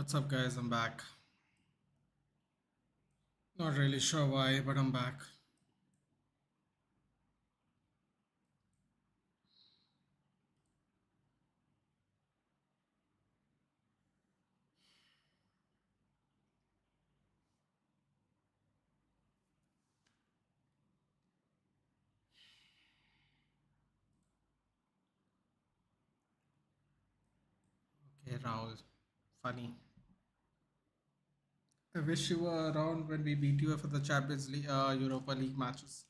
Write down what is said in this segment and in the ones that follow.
What's up, guys? I'm back. Not really sure why, but I'm back. Okay, Rahul. Funny. I wish you were around when we beat you for the Champions League, Europa League matches.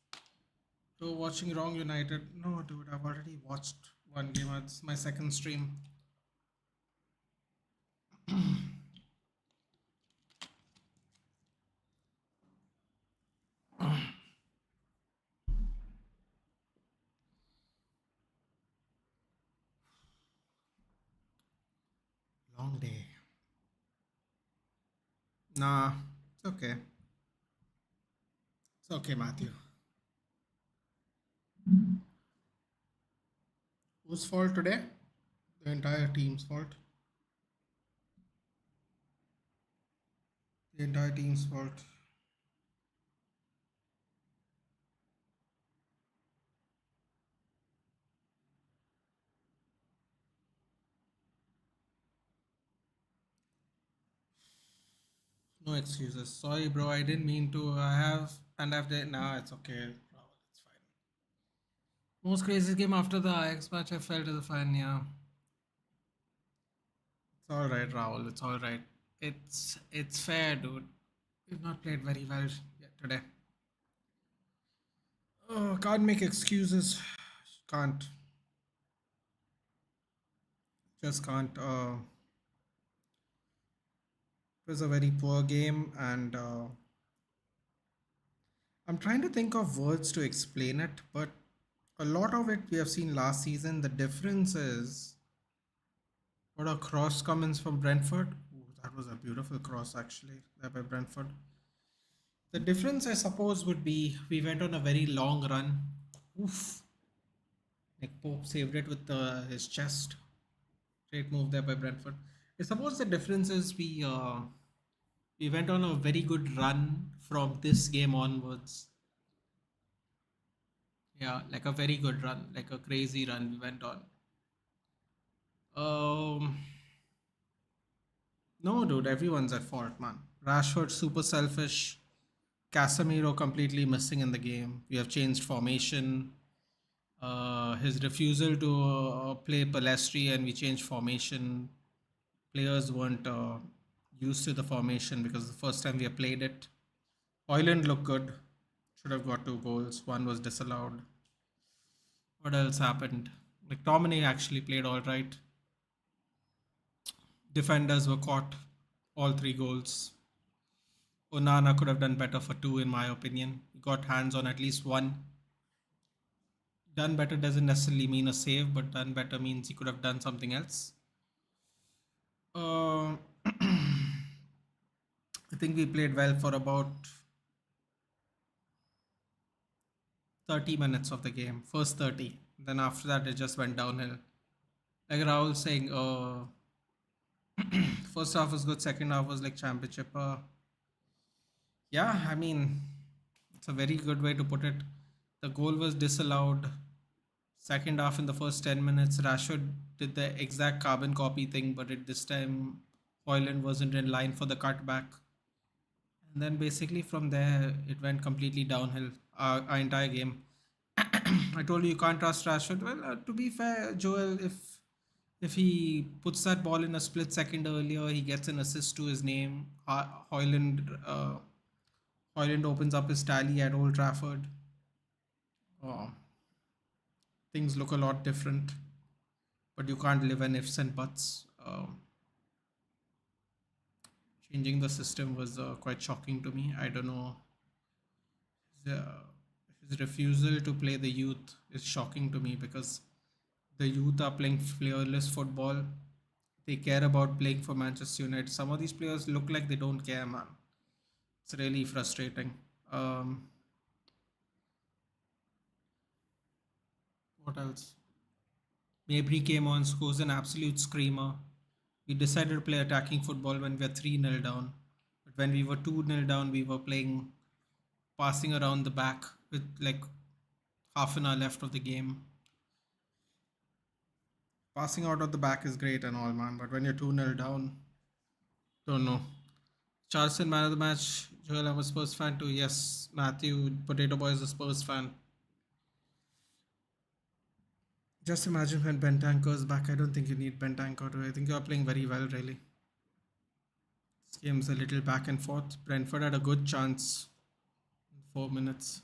So, watching Wrong United. No, dude, I've already watched one game. It's my second stream. Long day. Nah, it's okay. It's okay, Matthew. Whose fault today? The entire team's fault. The entire team's fault. No excuses. Sorry, bro. I didn't mean to. I have, and I've done. Nah, it's okay. Rahul, it's fine. Most crazy game after the Ajax match, I felt is fine. Yeah, it's all right, Rahul. It's all right. It's fair, dude. We've not played very well yet today. Oh, can't make excuses. Can't. Just can't. It was a very poor game, and I'm trying to think of words to explain it, but a lot of it we have seen last season. The difference is what a cross comments from Brentford. Ooh, that was a beautiful cross actually there by Brentford. The difference, I suppose, would be we went on a very long run. Oof. Nick Pope saved it with his chest. Great move there by Brentford. I suppose the difference is we went on a very good run from this game onwards. Yeah, like a very good run, like a crazy run we went on. Um, no, dude, everyone's at fault, man. Rashford super selfish. Casemiro completely missing in the game. We have changed formation. His refusal to play Palestri and we changed formation. Players weren't used to the formation because the first time we have played it. Hoyland looked good. Should have got 2 goals. One was disallowed. What else happened? McTominay actually played all right. Defenders were caught. All 3 goals. Onana could have done better for 2, in my opinion. He got hands on at least one. Done better doesn't necessarily mean a save, but done better means he could have done something else. I think we played well for about 30 minutes of the game, first 30. Then after that, it just went downhill. Like Rahul saying, first half was good, second half was like championship. Yeah, I mean, it's a very good way to put it. The goal was disallowed. Second half, in the first 10 minutes, Rashford did the exact carbon copy thing, but this time, Hoyland wasn't in line for the cutback. And then basically from there, it went completely downhill, our entire game. I told you can't trust Rashford. Well, to be fair, Joel, if he puts that ball in a split second earlier, he gets an assist to his name. Hoyland opens up his tally at Old Trafford. Oh, things look a lot different, but you can't live in ifs and buts. Changing the system was quite shocking to me. I don't know. His, uh, his refusal to play the youth is shocking to me because the youth are playing fearless football. They care about playing for Manchester United. Some of these players look like they don't care, man. It's really frustrating. What else? Mabry came on, scores an absolute screamer. We decided to play attacking football when we were 3-0 down. But when we were 2-0 down, we were playing passing around the back with like half an hour left of the game. Passing out of the back is great and all, man, but when you're 2-0 down, don't know. Charleston, man of the match. Joel, I'm a Spurs fan too. Yes, Matthew, Potato Boy is a Spurs fan. Just imagine when Bentancur's back. I don't think you need Bentancur. I think you're playing very well, really. This game's a little back and forth. Brentford had a good chance in 4 minutes.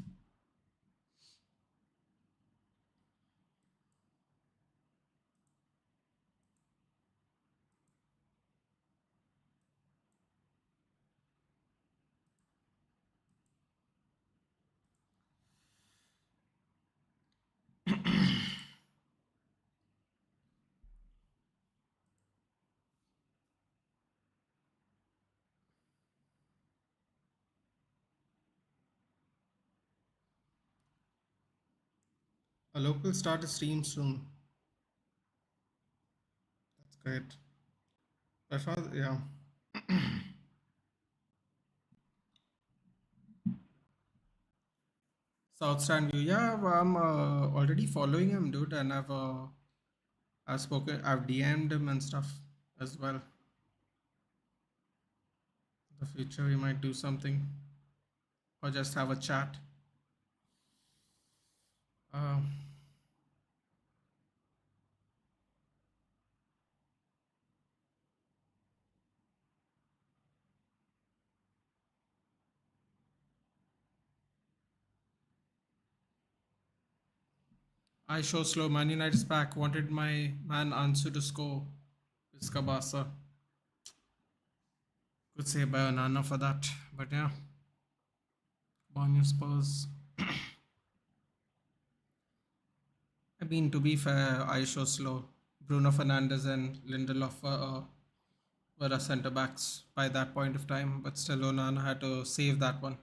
A local start a stream soon. That's great. I thought, yeah. South Stand View. Yeah, I'm already following him, dude, and I've spoken, I've DM'd him and stuff as well. In the future, we might do something or just have a chat. Uh, I show slow. Man United's back. Wanted my man Ansu to score. Iskabasa. Could say by Onana for that, but yeah. Bonnie Spurs. I mean, to be fair, I show slow. Bruno Fernandes and Lindelof were our centre backs by that point of time, but still Onana had to save that one.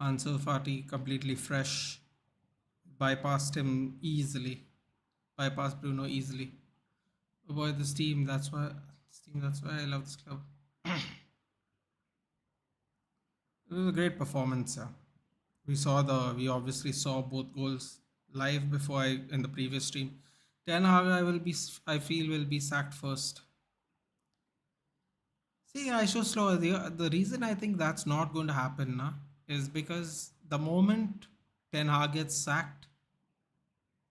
Ansu Fati completely fresh, bypassed him easily, bypassed Bruno easily. Oh boy, that's why I love this club. It was a great performance. Yeah. We obviously saw both goals live before in the previous stream. Ten Hag, I feel will be sacked first. See, I show slow. The reason I think that's not going to happen, na, is because the moment Ten Hag gets sacked,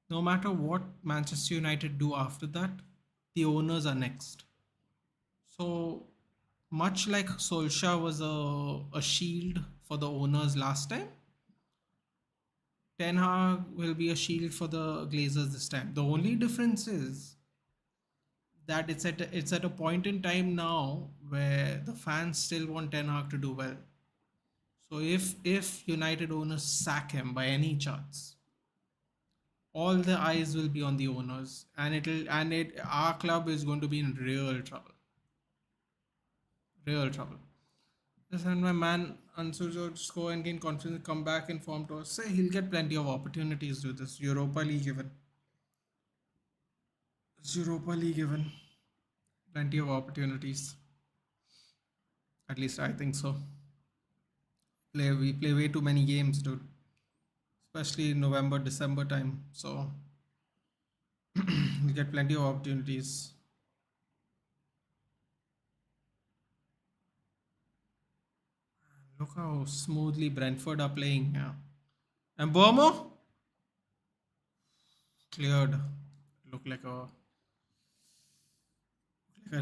no matter what Manchester United do after that, the owners are next. So much like Solskjaer was a shield for the owners last time, Ten Hag will be a shield for the Glazers this time. The only difference is that it's at a point in time now where the fans still want Ten Hag to do well. So if United owners sack him by any chance, all the eyes will be on the owners, and our club is going to be in real trouble. Real trouble. Just and my man Ansu to score and gain confidence, come back in form to us. Say he'll get plenty of opportunities to this Europa League even. It's Europa League even. Plenty of opportunities. At least I think so. We play way too many games, dude. Especially in November, December time. So we get plenty of opportunities. Look how smoothly Brentford are playing. Yeah. And Burmo cleared. Looked like a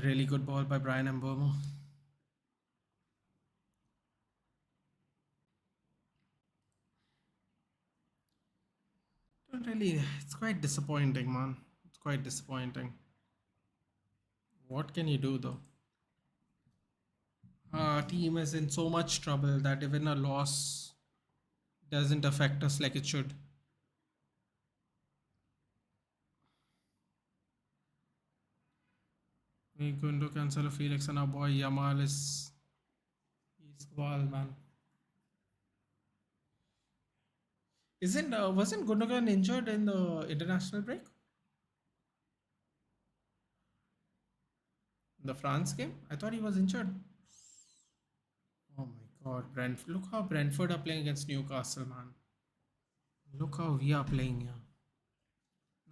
really good ball by Brian Mbomo. Don't really. It's quite disappointing, man. It's quite disappointing. What can you do though? Our team is in so much trouble that even a loss doesn't affect us like it should. We're going to cancel Felix and our boy Yamal he's ball, man. Wasn't Gundogan injured in the international break? The France game? I thought he was injured. Oh my god, Brentford. Look how Brentford are playing against Newcastle, man. Look how we are playing here.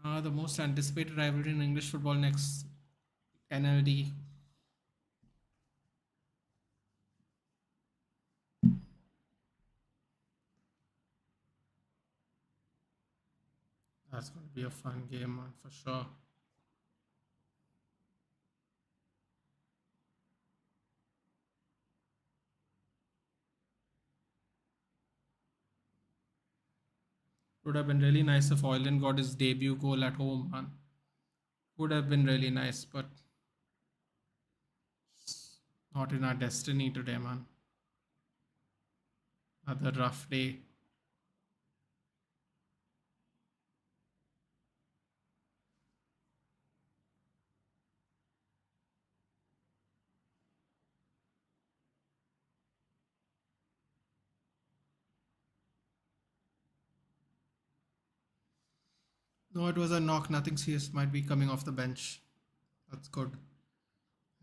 Now the most anticipated rivalry in English football next NLD. That's going to be a fun game, man, for sure. Would have been really nice if Oyland got his debut goal at home, man. Would have been really nice, but not in our destiny today, man. Another rough day. No, it was a knock. Nothing serious. Might be coming off the bench. That's good.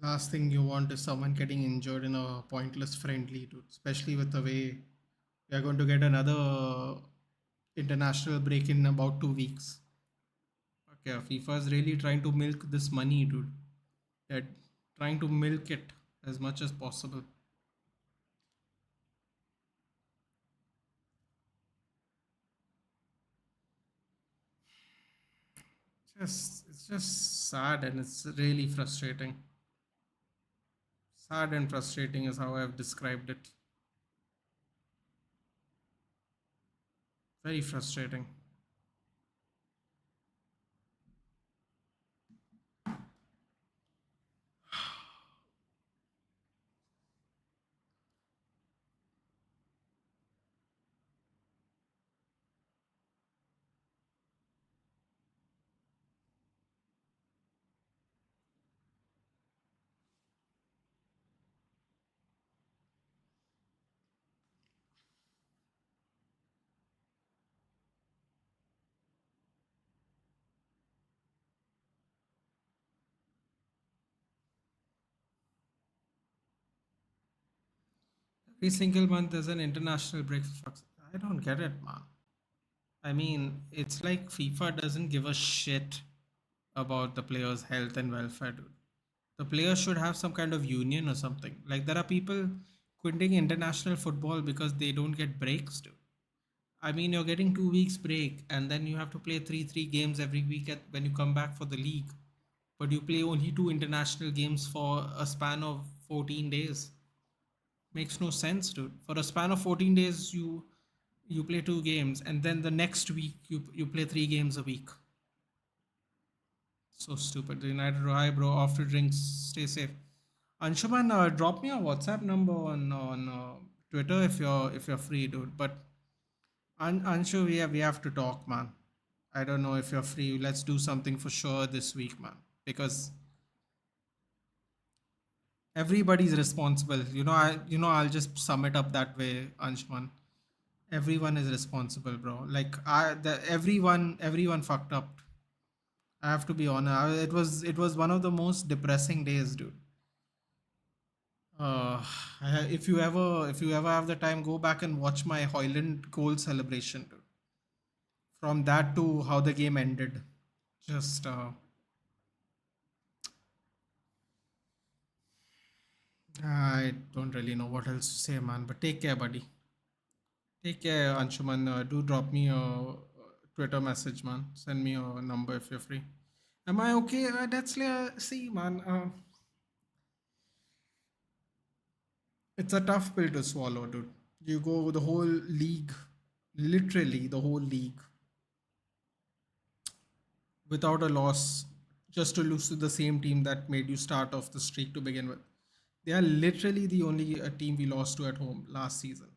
Last thing you want is someone getting injured in a pointless friendly, dude. Especially with the way we are going to get another international break in about 2 weeks. Okay, FIFA is really trying to milk this money, dude. They're trying to milk it as much as possible. It's just sad and it's really frustrating. Sad and frustrating is how I've described it. Very frustrating. Every single month there's an international break. I don't get it, man. I mean, it's like FIFA doesn't give a shit about the players' health and welfare, dude. The players should have some kind of union or something. Like there are people quitting international football because they don't get breaks, dude. I mean, you're getting 2 weeks break, and then you have to play three games every week when you come back for the league. But you play only two international games for a span of 14 days. Makes no sense, dude. For a span of 14 days, you play two games, and then the next week you play 3 games a week. So stupid. The United Hi, bro. After drinks, stay safe. Anshuman, drop me a WhatsApp number on Twitter if you're free, dude. But Anshu, we have to talk, man. I don't know if you're free. Let's do something for sure this week, man. Because everybody's responsible. I'll just sum it up that way, Anshuman. Everyone is responsible, bro. Like everyone fucked up. I have to be honest. It was one of the most depressing days, dude. Uh, if you ever have the time, go back and watch my Hoyland goal celebration, dude. From that to how the game ended, just I don't really know what else to say, man. But take care, buddy. Take care, Anshuman. Do drop me a Twitter message, man. Send me a number if you're free. Am I okay? That's see, man. It's a tough pill to swallow, dude. You go the whole league, literally the whole league, without a loss, just to lose to the same team that made you start off the streak to begin with. They are literally the only team we lost to at home last season.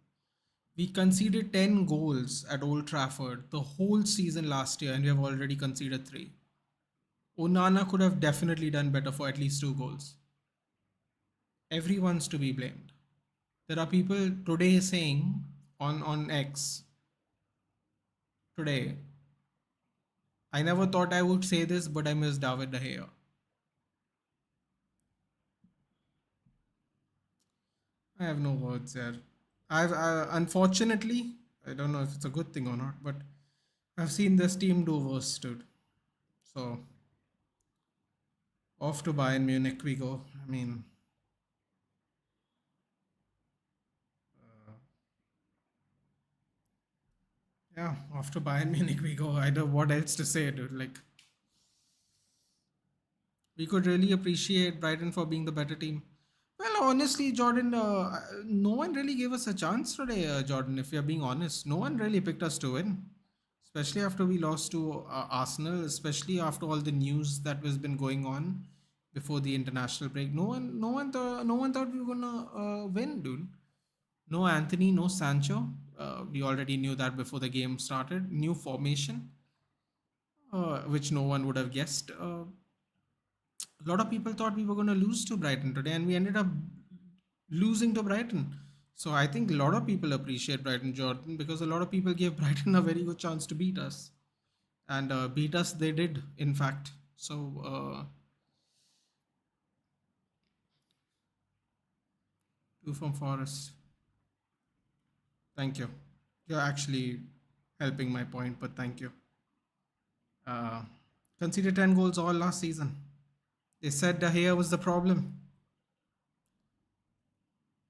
We conceded 10 goals at Old Trafford the whole season last year, and we have already conceded 3. Onana could have definitely done better for at least 2 goals. Everyone's to be blamed. There are people today saying on X today, I never thought I would say this, but I miss David De Gea. I have no words there. Unfortunately, I don't know if it's a good thing or not, but I've seen this team do worse, dude. So off to Bayern Munich we go. I mean, uh, yeah, off to Bayern Munich we go. I don't know what else to say, dude. Like, we could really appreciate Brighton for being the better team. Well, honestly, Jordan, no one really gave us a chance today, Jordan. If you're being honest, no one really picked us to win, especially after we lost to Arsenal. Especially after all the news that was been going on before the international break. No one thought we were gonna win, dude. No Anthony, no Sancho. We already knew that before the game started. New formation, which no one would have guessed. A lot of people thought we were going to lose to Brighton today, and we ended up losing to Brighton. So I think a lot of people appreciate Brighton, Jordan, because a lot of people gave Brighton a very good chance to beat us, and beat us they did, in fact. So two from Forest. Thank you. You're actually helping my point, but thank you. Uh, Conceded 10 goals all last season. They said De Gea was the problem.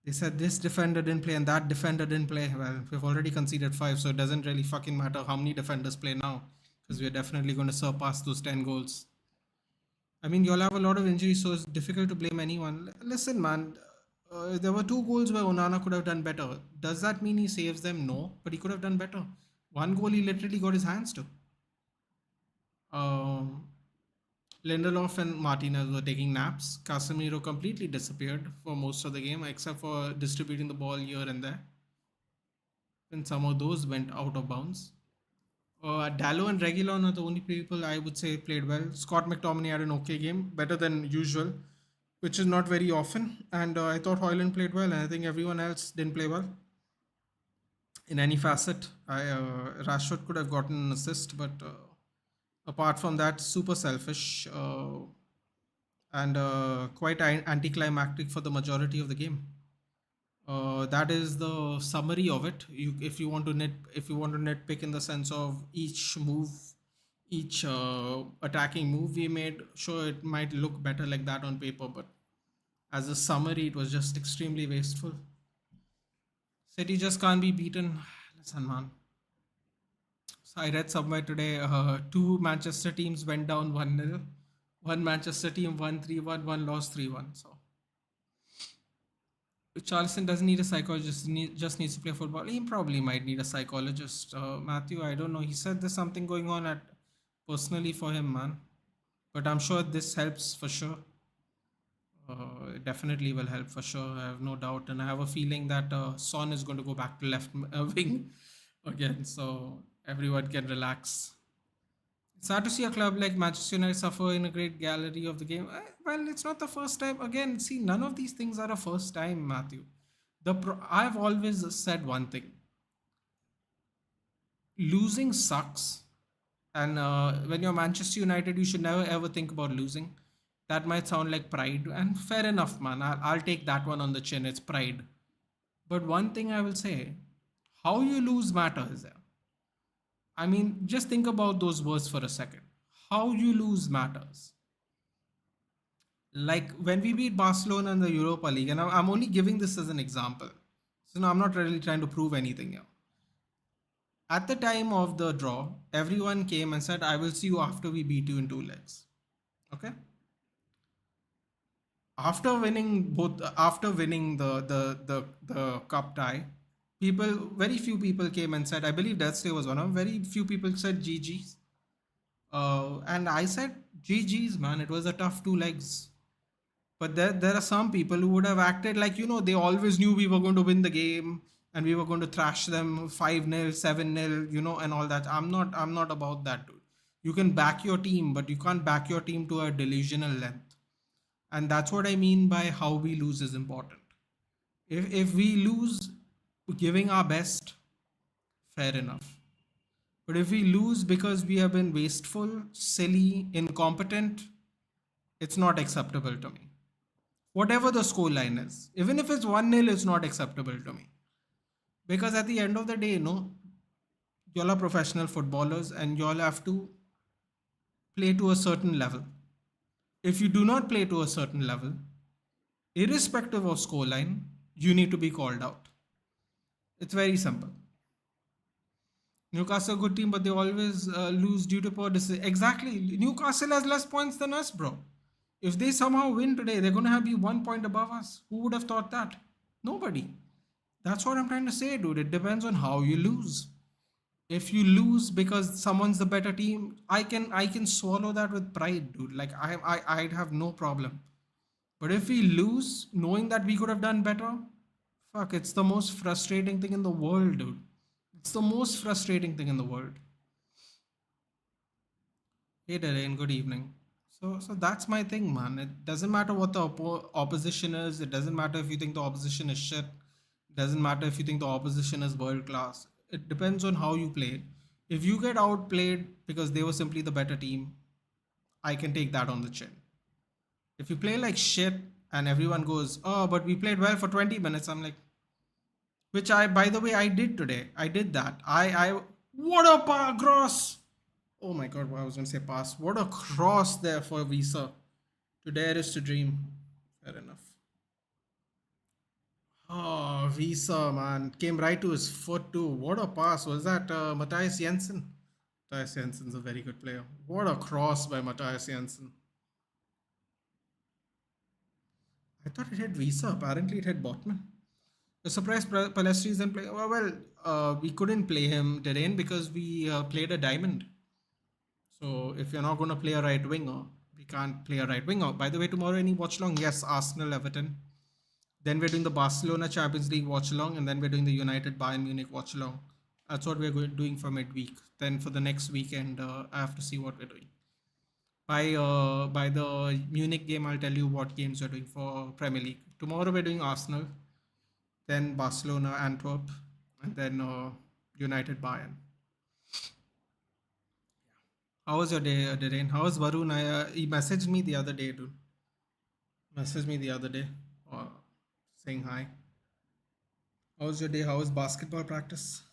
They said this defender didn't play and that defender didn't play. Well, we've already conceded 5, so it doesn't really fucking matter how many defenders play now, because we're definitely going to surpass those 10 goals. I mean, you'll have a lot of injuries, so it's difficult to blame anyone. Listen, man, there were 2 goals where Onana could have done better. Does that mean he saves them? No, but he could have done better. One goal he literally got his hands to. Um, Lindelof and Martinez were taking naps. Casemiro completely disappeared for most of the game, except for distributing the ball here and there. And some of those went out of bounds. Dallo and Reguilon are the only people I would say played well. Scott McTominay had an okay game, better than usual, which is not very often. And I thought Hoyland played well, and I think everyone else didn't play well in any facet. Rashford could have gotten an assist, but apart from that, super selfish and quite anticlimactic for the majority of the game. That is the summary of it. If you want to nitpick in the sense of each move, each attacking move we made, sure it might look better like that on paper, but as a summary, it was just extremely wasteful. City just can't be beaten. Listen, man. So I read somewhere today, two Manchester teams went down 1-0. One Manchester team won 3-1, one lost 3-1. So Charleston doesn't need a psychologist, just needs to play football. He probably might need a psychologist. Matthew, I don't know. He said there's something going on at personally for him, man. But I'm sure this helps for sure. It definitely will help for sure. I have no doubt. And I have a feeling that Son is going to go back to left wing again. So everyone can relax. It's hard to see a club like Manchester United suffer in a great gallery of the game. Well, it's not the first time. Again, see, none of these things are a first time, Matthew. I've always said one thing: losing sucks, and when you're Manchester United, you should never ever think about losing. That might sound like pride, and fair enough, man. I'll take that one on the chin. It's pride. But one thing I will say: how you lose matters. I mean, just think about those words for a second. How you lose matters. Like when we beat Barcelona in the Europa League, and I'm only giving this as an example. So no, I'm not really trying to prove anything here. At the time of the draw, everyone came and said, I will see you after we beat you in 2 legs. Okay? After winning the cup tie, very few people came and said, I believe Destiny was one of them, very few people said GG's. And I said, GG's, man, it was a tough 2 legs. But there are some people who would have acted like, they always knew we were going to win the game and we were going to thrash them 5-0, 7-0, and all that. I'm not about that, dude. You can back your team, but you can't back your team to a delusional length. And that's what I mean by how we lose is important. If we lose giving our best, fair enough. But if we lose because we have been wasteful, silly, incompetent, it's not acceptable to me. whatever the score line is. Even if it's 1-0, it's not acceptable to me. Because at the end of the day, y'all are professional footballers and y'all have to play to a certain level. If you do not play to a certain level, irrespective of scoreline, you need to be called out. It's very simple. Newcastle a good team, but they always lose due to poor decision. Exactly. Newcastle has less points than us, bro. If they somehow win today, they're going to be 1 point above us. Who would have thought that? Nobody. That's what I'm trying to say, dude. It depends on how you lose. If you lose because someone's the better team, I can swallow that with pride, dude. Like I'd have no problem. But if we lose, knowing that we could have done better, fuck, it's the most frustrating thing in the world, dude. It's the most frustrating thing in the world. Hey, Darren, good evening. So that's my thing, man. It doesn't matter what the opposition is. It doesn't matter if you think the opposition is shit. It doesn't matter if you think the opposition is world class. It depends on how you play. If you get outplayed because they were simply the better team, I can take that on the chin. If you play like shit and everyone goes, oh, but we played well for 20 minutes, I'm like, which by the way, I did today. I did that. What a cross! Oh my god, I was going to say pass. What a cross there for Visa. To dare is to dream. Fair enough. Oh, Visa, man. Came right to his foot too. What a pass. Was that Matthias Jensen? Matthias Jensen's a very good player. What a cross by Matthias Jensen. I thought it hit Visa. Apparently, it hit Botman. The surprise Palestri isn't playing. We couldn't play him today because we played a diamond. So if you're not going to play a right winger, we can't play a right winger. By the way, tomorrow any watch along? Yes, Arsenal, Everton. Then we're doing the Barcelona Champions League watch along, and then we're doing the United Bayern Munich watch along. That's what we're doing for midweek. Then for the next weekend, I have to see what we're doing. By the Munich game, I'll tell you what games we're doing for Premier League. Tomorrow we're doing Arsenal, then Barcelona, Antwerp, and then United Bayern. How was your day, Darren? How was Varun? He messaged me the other day, dude. Messaged me the other day, saying hi. How was your day? How was basketball practice?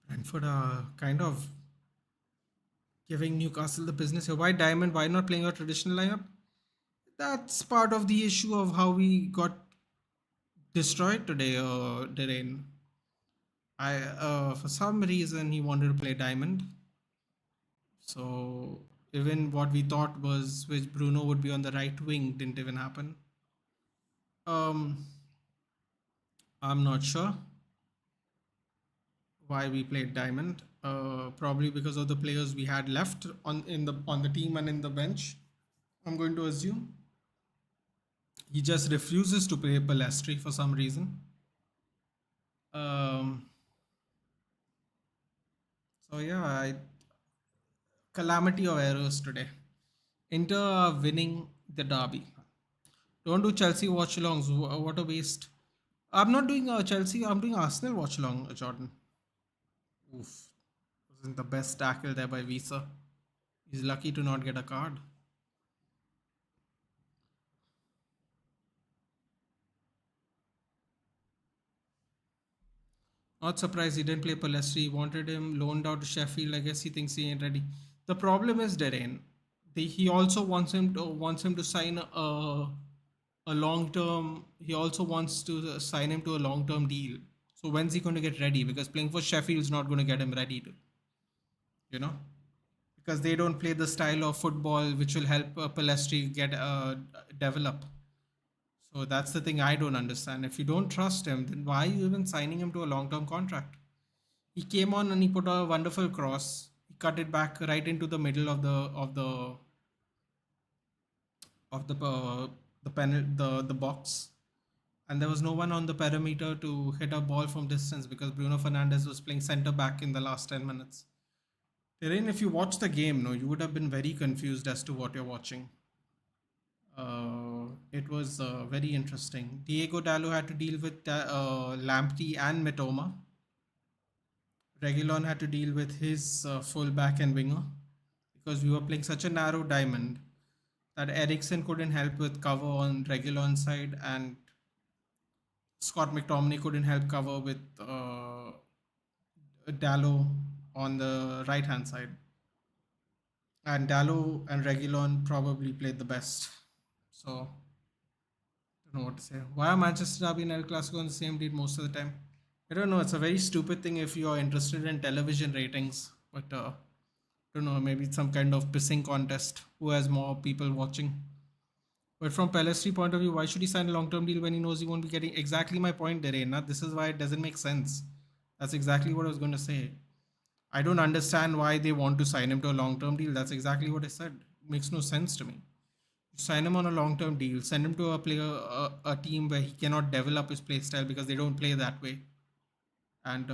Brentford are kind of giving Newcastle the business here. Why Diamond? Why not playing a traditional lineup? That's part of the issue of how we got destroyed today, Darren. For some reason he wanted to play Diamond. So even what we thought was which Bruno would be on the right wing didn't even happen. I'm not sure why we played Diamond. Probably because of the players we had left on the team and in the bench. I'm going to assume he just refuses to play Palestri for some reason. So yeah, calamity of errors today. Inter are winning the derby. Don't do Chelsea watch alongs. What a waste. I'm not doing Chelsea. I'm doing Arsenal watch along, Jordan. Oof. Wasn't the best tackle there by Visa. He's lucky to not get a card. Not surprised he didn't play Palestri. He wanted him loaned out to Sheffield. I guess he thinks he ain't ready. The problem is Darren. He also wants him to sign a long term. He also wants to sign him to a long term deal. So when's he going to get ready? Because playing for Sheffield is not going to get him ready to, you know, because they don't play the style of football which will help Palestri get develop. So that's the thing I don't understand. If you don't trust him, then why are you even signing him to a long term contract? He came on and he put a wonderful cross. He cut it back right into the middle of the box, and there was no one on the perimeter to hit a ball from distance because Bruno Fernandes was playing center back in the last 10 minutes. Terrain, if you watch the game, no, you would have been very confused as to what you're watching. It was very interesting. Diego Dallo had to deal with Lamptey and Mitoma. Reguilon had to deal with his fullback and winger because we were playing such a narrow diamond that Ericsson couldn't help with cover on Reguilon's side, and Scott McTominay couldn't help cover with Dallo on the right hand side. And Dallo and Reguilon probably played the best. So, don't know what to say. Why are Manchester Derby and El Clasico on the same date most of the time? I don't know. It's a very stupid thing if you're interested in television ratings. But, don't know. Maybe it's some kind of pissing contest. Who has more people watching? But from Pellistri's point of view, why should he sign a long-term deal when he knows he won't be getting exactly my point, Derena? This is why it doesn't make sense. That's exactly what I was going to say. I don't understand why they want to sign him to a long-term deal. That's exactly what I said. It makes no sense to me. Sign him on a long-term deal. Send him to a team where he cannot develop his play style because they don't play that way, and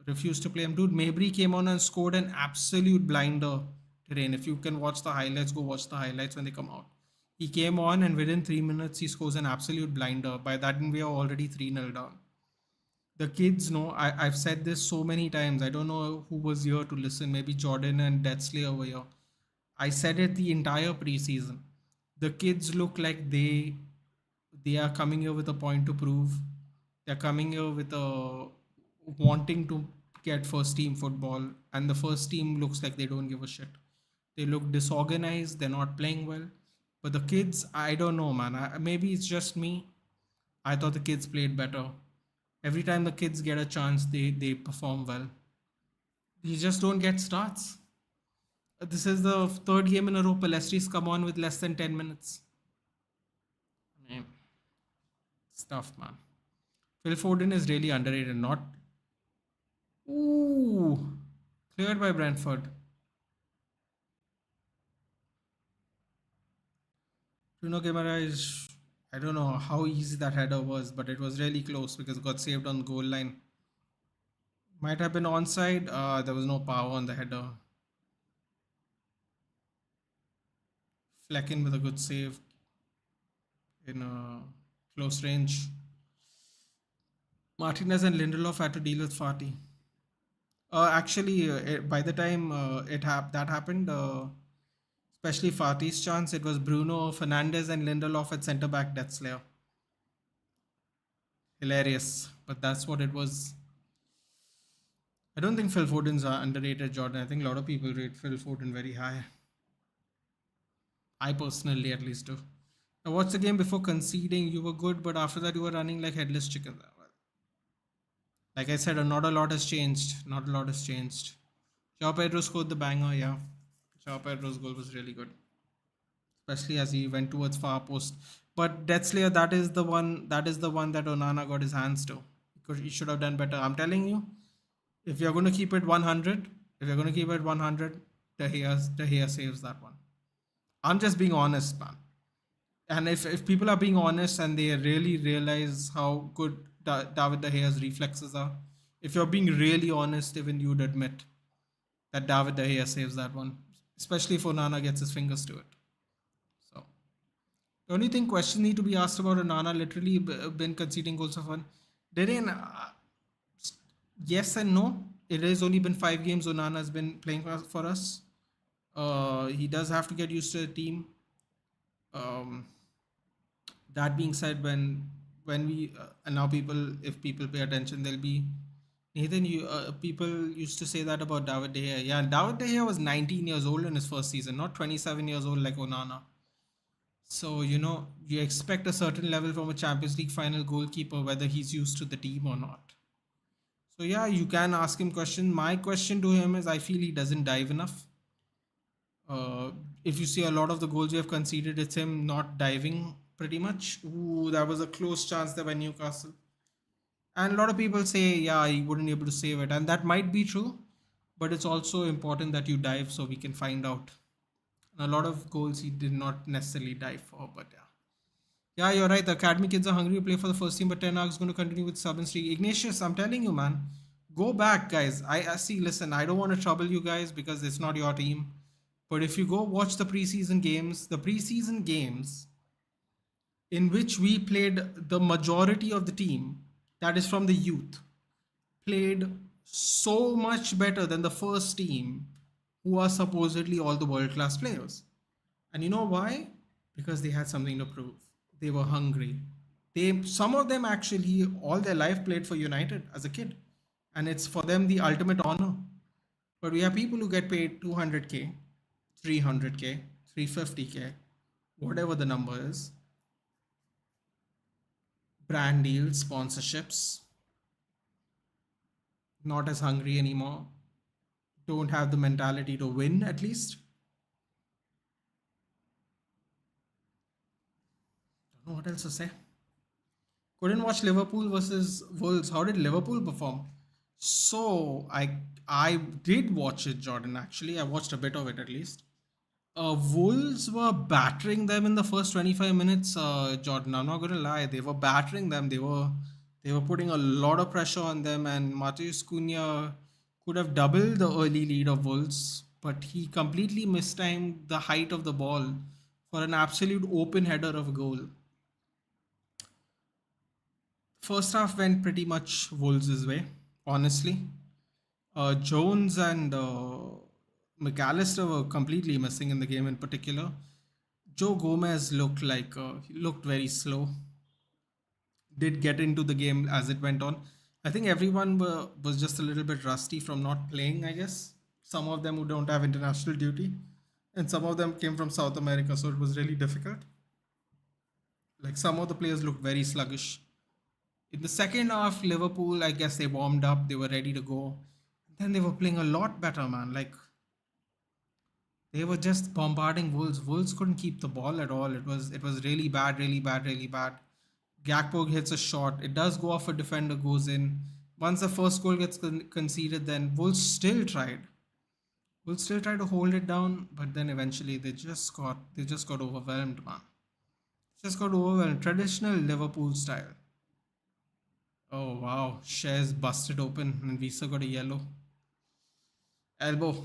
refuse to play him. Dude, Mabry came on and scored an absolute blinder today. And if you can watch the highlights, go watch the highlights when they come out. He came on and within 3 minutes he scores an absolute blinder. By that we are already 3-0 down. The kids know, I've said this so many times. I don't know who was here to listen. Maybe Jordan and Deadsley over here. I said it the entire preseason. The kids look like they are coming here with a point to prove. They're coming here with a wanting to get first team football, and the first team looks like they don't give a shit. They look disorganized. They're not playing well. But the kids, I don't know, man. Maybe it's just me. I thought the kids played better. Every time the kids get a chance, they perform well. You just don't get starts. This is the third game in a row. Palestri's come on with less than 10 minutes. I mean, it's tough, man. Phil Foden is really underrated. Not. Ooh. Cleared by Brentford. Bruno Guimaraes. I don't know how easy that header was, but it was really close because it got saved on the goal line. Might have been onside. There was no power on the header. Flecken with a good save in close range. Martinez and Lindelof had to deal with Fati. Actually, by the time that happened, especially Fati's chance, it was Bruno Fernandes and Lindelof at centre back death slayer. Hilarious, but that's what it was. I don't think Phil Foden's underrated, Jordan. I think a lot of people rate Phil Foden very high. I personally, at least, do. I watched the game before conceding. You were good, but after that, you were running like headless chicken. Like I said, not a lot has changed. Not a lot has changed. Joao Pedro scored the banger, yeah. Joao Pedro's goal was really good, especially as he went towards far post. But Death Slayer, that is the one. That is the one that Onana got his hands to. Because he should have done better. I'm telling you, if you're going to keep it 100, De Gea saves that one. I'm just being honest, man. And if people are being honest and they really realize how good David De Gea's reflexes are, if you're being really honest, even you'd admit that David De Gea saves that one, especially if Onana gets his fingers to it. So, the only thing questions need to be asked about Onana literally been conceding goals for fun. Yes and no. It has only been 5 games Onana has been playing for us. He does have to get used to the team. That being said, when we and now if people pay attention, they'll be Nathan. People used to say that about David De Gea. Yeah, David De Gea was 19 years old in his first season, not 27 years old like Onana. So you expect a certain level from a Champions League final goalkeeper, whether he's used to the team or not. So yeah, you can ask him questions. My question to him is, I feel he doesn't dive enough. If you see a lot of the goals we have conceded, it's him not diving pretty much. Ooh, that was a close chance there by Newcastle. And a lot of people say, yeah, he wouldn't be able to save it. And that might be true. But it's also important that you dive so we can find out. And a lot of goals he did not necessarily dive for, but yeah. Yeah, you're right. The academy kids are hungry to play for the first team, but Ten Hag is going to continue with sub and streak. Ignatius, I'm telling you, man, go back, guys. I see. Listen, I don't want to trouble you guys because it's not your team. But if you go watch the preseason games, in which we played the majority of the team, that is from the youth, played so much better than the first team, who are supposedly all the world class players. And you know why? Because they had something to prove. They were hungry. Some of them actually all their life played for United as a kid, and it's for them the ultimate honor. But we have people who get paid 200k, 300k, 350k, whatever the number is, brand deals, sponsorships, not as hungry anymore, don't have the mentality to win at least. Don't know what else to say. Couldn't watch Liverpool versus Wolves. How did Liverpool perform? So I did watch it, Jordan. Actually, I watched a bit of it at least. Wolves were battering them in the first 25 minutes. Jordan, I'm not gonna lie, they were battering them. They were putting a lot of pressure on them, and Mateus Cunha could have doubled the early lead of Wolves, but he completely mistimed the height of the ball for an absolute open header of a goal. First half went pretty much Wolves' way, honestly. Jones and McAllister were completely missing in the game in particular. Joe Gomez looked very slow. Did get into the game as it went on. I think everyone was just a little bit rusty from not playing, I guess. Some of them who don't have international duty, and some of them came from South America, so it was really difficult. Like some of the players looked very sluggish. In the second half, Liverpool, I guess they warmed up, they were ready to go. Then they were playing a lot better, man. Like they were just bombarding Wolves. Wolves couldn't keep the ball at all. It was really bad, really bad, really bad. Gakpo hits a shot. It does go off a defender, goes in. Once the first goal gets conceded, then Wolves still tried. Wolves still tried to hold it down, but then eventually they just got overwhelmed, man. Just got overwhelmed. Traditional Liverpool style. Oh wow, shares busted open and Visa got a yellow. Elbow.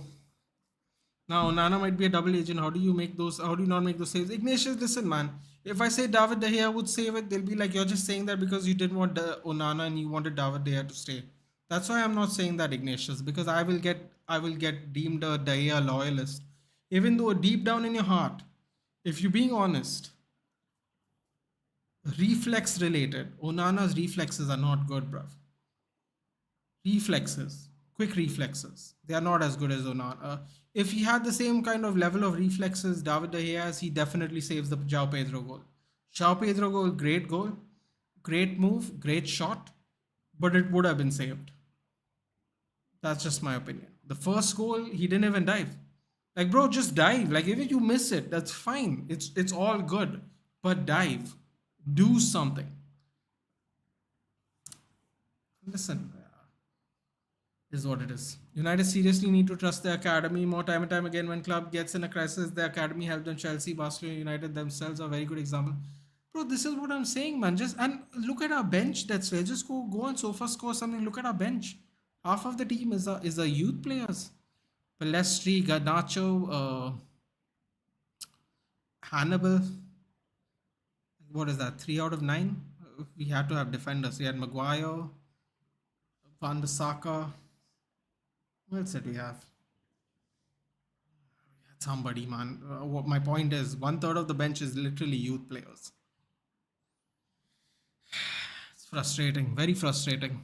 Now, Nana might be a double agent. How do you make those? How do you not make those saves? Ignatius, listen, man. If I say David De Gea would save it, they'll be like, you're just saying that because you didn't want Onana and you wanted David De Gea to stay. That's why I'm not saying that, Ignatius, because I will get deemed a De Gea loyalist. Even though deep down in your heart, if you're being honest, reflex related, Onana's reflexes are not good, bruv. Reflexes, quick reflexes. They are not as good as Onana. If he had the same kind of level of reflexes David De Gea has, he definitely saves the João Pedro goal. João Pedro goal, great move, great shot, but it would have been saved. That's just my opinion. The first goal, he didn't even dive. Like, bro, just dive. Like, if you miss it, that's fine. It's all good. But dive. Do something. Listen, is what it is. United seriously need to trust the academy more time and time again. When club gets in a crisis, the academy helped them. Chelsea, Barcelona, United themselves are a very good example. Bro, this is what I'm saying, man. Just and look at our bench. That's fair. Just go on sofa score something. Look at our bench. Half of the team is a youth players. Palestri, Garnacho, Hannibal. What is that? 3 out of 9. We had to have defenders. We had Maguire, Van Bissaka. Who else did we have? Somebody, man. What my point is, one third of the bench is literally youth players. It's frustrating, very frustrating.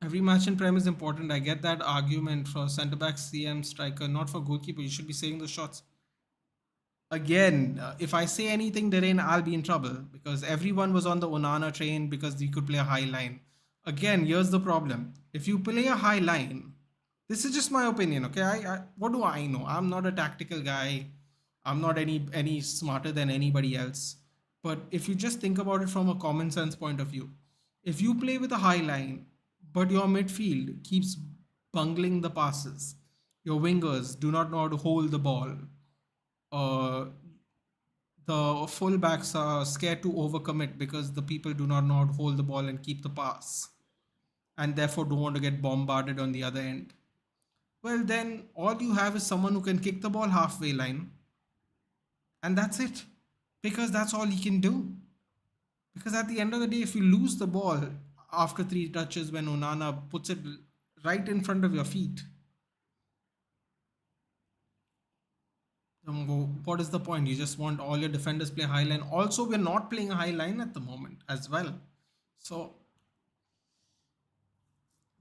Every match in Prem is important. I get that argument for centre back, CM, striker, not for goalkeeper. You should be saving the shots. Again, if I say anything, Darren, I'll be in trouble because everyone was on the Onana train because you could play a high line. Again, here's the problem. If you play a high line, this is just my opinion, okay? What do I know? I'm not a tactical guy. I'm not any smarter than anybody else. But if you just think about it from a common sense point of view, if you play with a high line, but your midfield keeps bungling the passes, your wingers do not know how to hold the ball, uh, the fullbacks are scared to overcommit because the people do not know how to hold the ball and keep the pass, and therefore don't want to get bombarded on the other end. Well, then all you have is someone who can kick the ball halfway line, and that's it. because that's all he can do. Because at the end of the day, if you lose the ball after three touches when Onana puts it right in front of your feet, what is the point? You just want all your defenders play high line. Also, we're not playing a high line at the moment as well. So,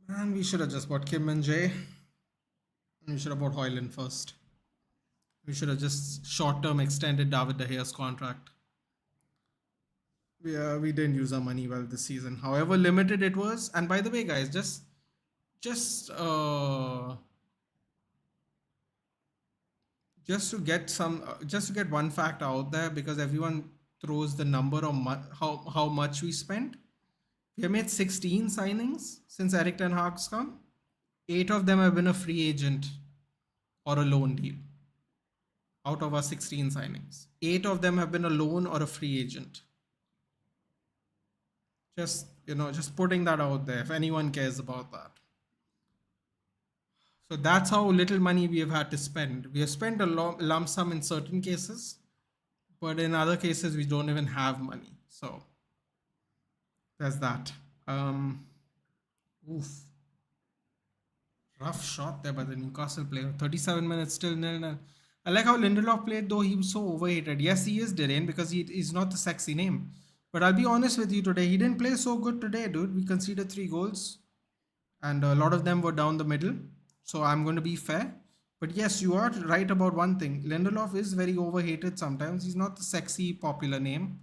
man, we should have just bought Kim and Jay. We should have bought Hoyland first. We should have just short-term extended David De Gea's contract. We didn't use our money well this season. However limited it was. And by the way, guys, just uh, just to get one fact out there, because everyone throws the number of how much we spent. We have made 16 signings since Eric Ten Hag's come. 8 of them have been a free agent or a loan deal. Out of our 16 signings, 8 of them have been a loan or a free agent. Just putting that out there if anyone cares about that. So that's how little money we have had to spend. We have spent a lump sum in certain cases, but in other cases we don't even have money. So there's that. Oof. Rough shot there by the Newcastle player. 37 minutes still 0-0. I like how Lindelof played, though he was so overhated. Yes, he is Dirain because he's not the sexy name. But I'll be honest with you today, he didn't play so good today, dude. We conceded 3 goals and a lot of them were down the middle. So I'm going to be fair. But yes, you are right about one thing. Lindelof is very overhated sometimes. He's not the sexy, popular name.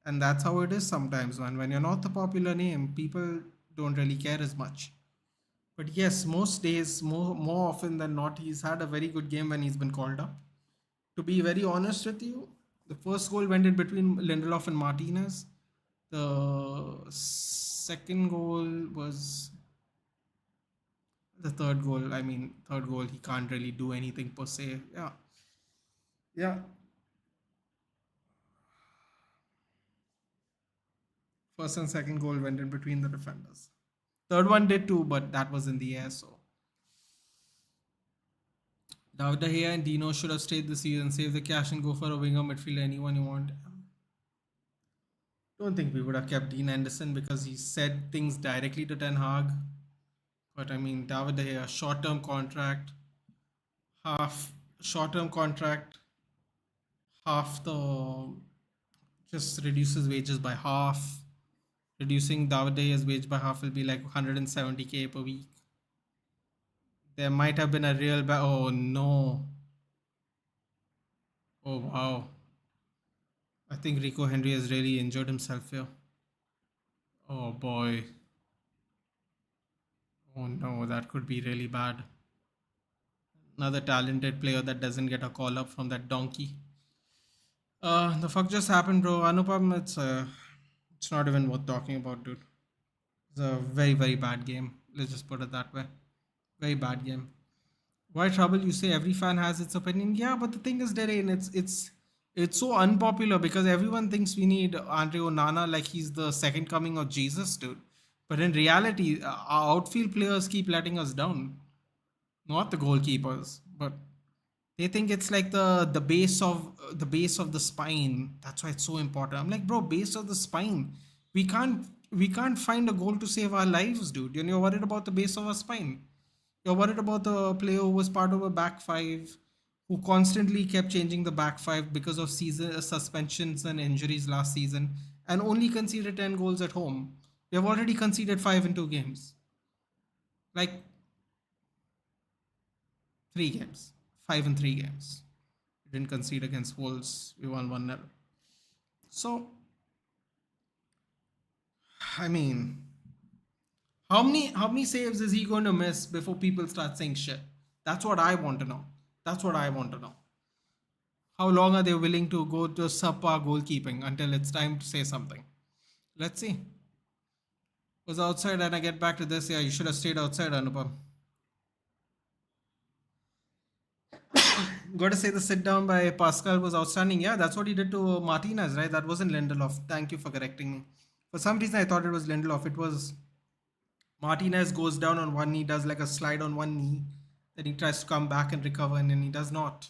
And that's how it is sometimes, man. When you're not the popular name, people don't really care as much. But yes, most days, more often than not, he's had a very good game when he's been called up. To be very honest with you, the first goal went in between Lindelof and Martinez. The second goal was the third goal. I mean, third goal, he can't really do anything per se. Yeah. Yeah. First and second goal went in between the defenders. Third one did too, but that was in the air, so. David De Gea and Dino should have stayed this season, save the cash and go for a winger midfielder, anyone you want. Don't think we would have kept Dean Anderson because he said things directly to Ten Hag. But I mean, David De Gea, short-term contract, half the just reduces wages by half. Reducing David De Gea's wage by half will be like 170k per week. There might have been a real oh no. Oh wow. I think Rico Henry has really injured himself here. Oh boy. Oh no, that could be really bad. Another talented player that doesn't get a call up from that donkey. The fuck just happened, bro? Anupam, it's not even worth talking about, dude. It's a very, very bad game. Let's just put it that way. Very bad game. Why trouble? You say every fan has its opinion. Yeah, but the thing is, Derain, it's so unpopular because everyone thinks we need Andre Onana like he's the second coming of Jesus, dude. But in reality, our outfield players keep letting us down. Not the goalkeepers, but they think it's like the base of the spine. That's why it's so important. I'm like, bro, base of the spine. We can't find a goal to save our lives, dude. You're worried about the base of our spine. You're worried about the player who was part of a back five, who constantly kept changing the back five because of season suspensions and injuries last season, and only conceded 10 goals at home. We have already conceded 5 in 2 games. Like 3 games. 5 in 3 games. We didn't concede against Wolves. We won 1-0. So, I mean, how many saves is he going to miss before people start saying shit? That's what I want to know. That's what I want to know. How long are they willing to go to subpar goalkeeping until it's time to say something? Let's see. Was outside and I get back to this. Yeah, you should have stayed outside, Anupam. Got to say the sit down by Pascal was outstanding. Yeah, that's what he did to Martinez, right? That wasn't Lindelof. Thank you for correcting me. For some reason, I thought it was Lindelof. It was Martinez goes down on one knee, does like a slide on one knee. Then he tries to come back and recover, and then he does not.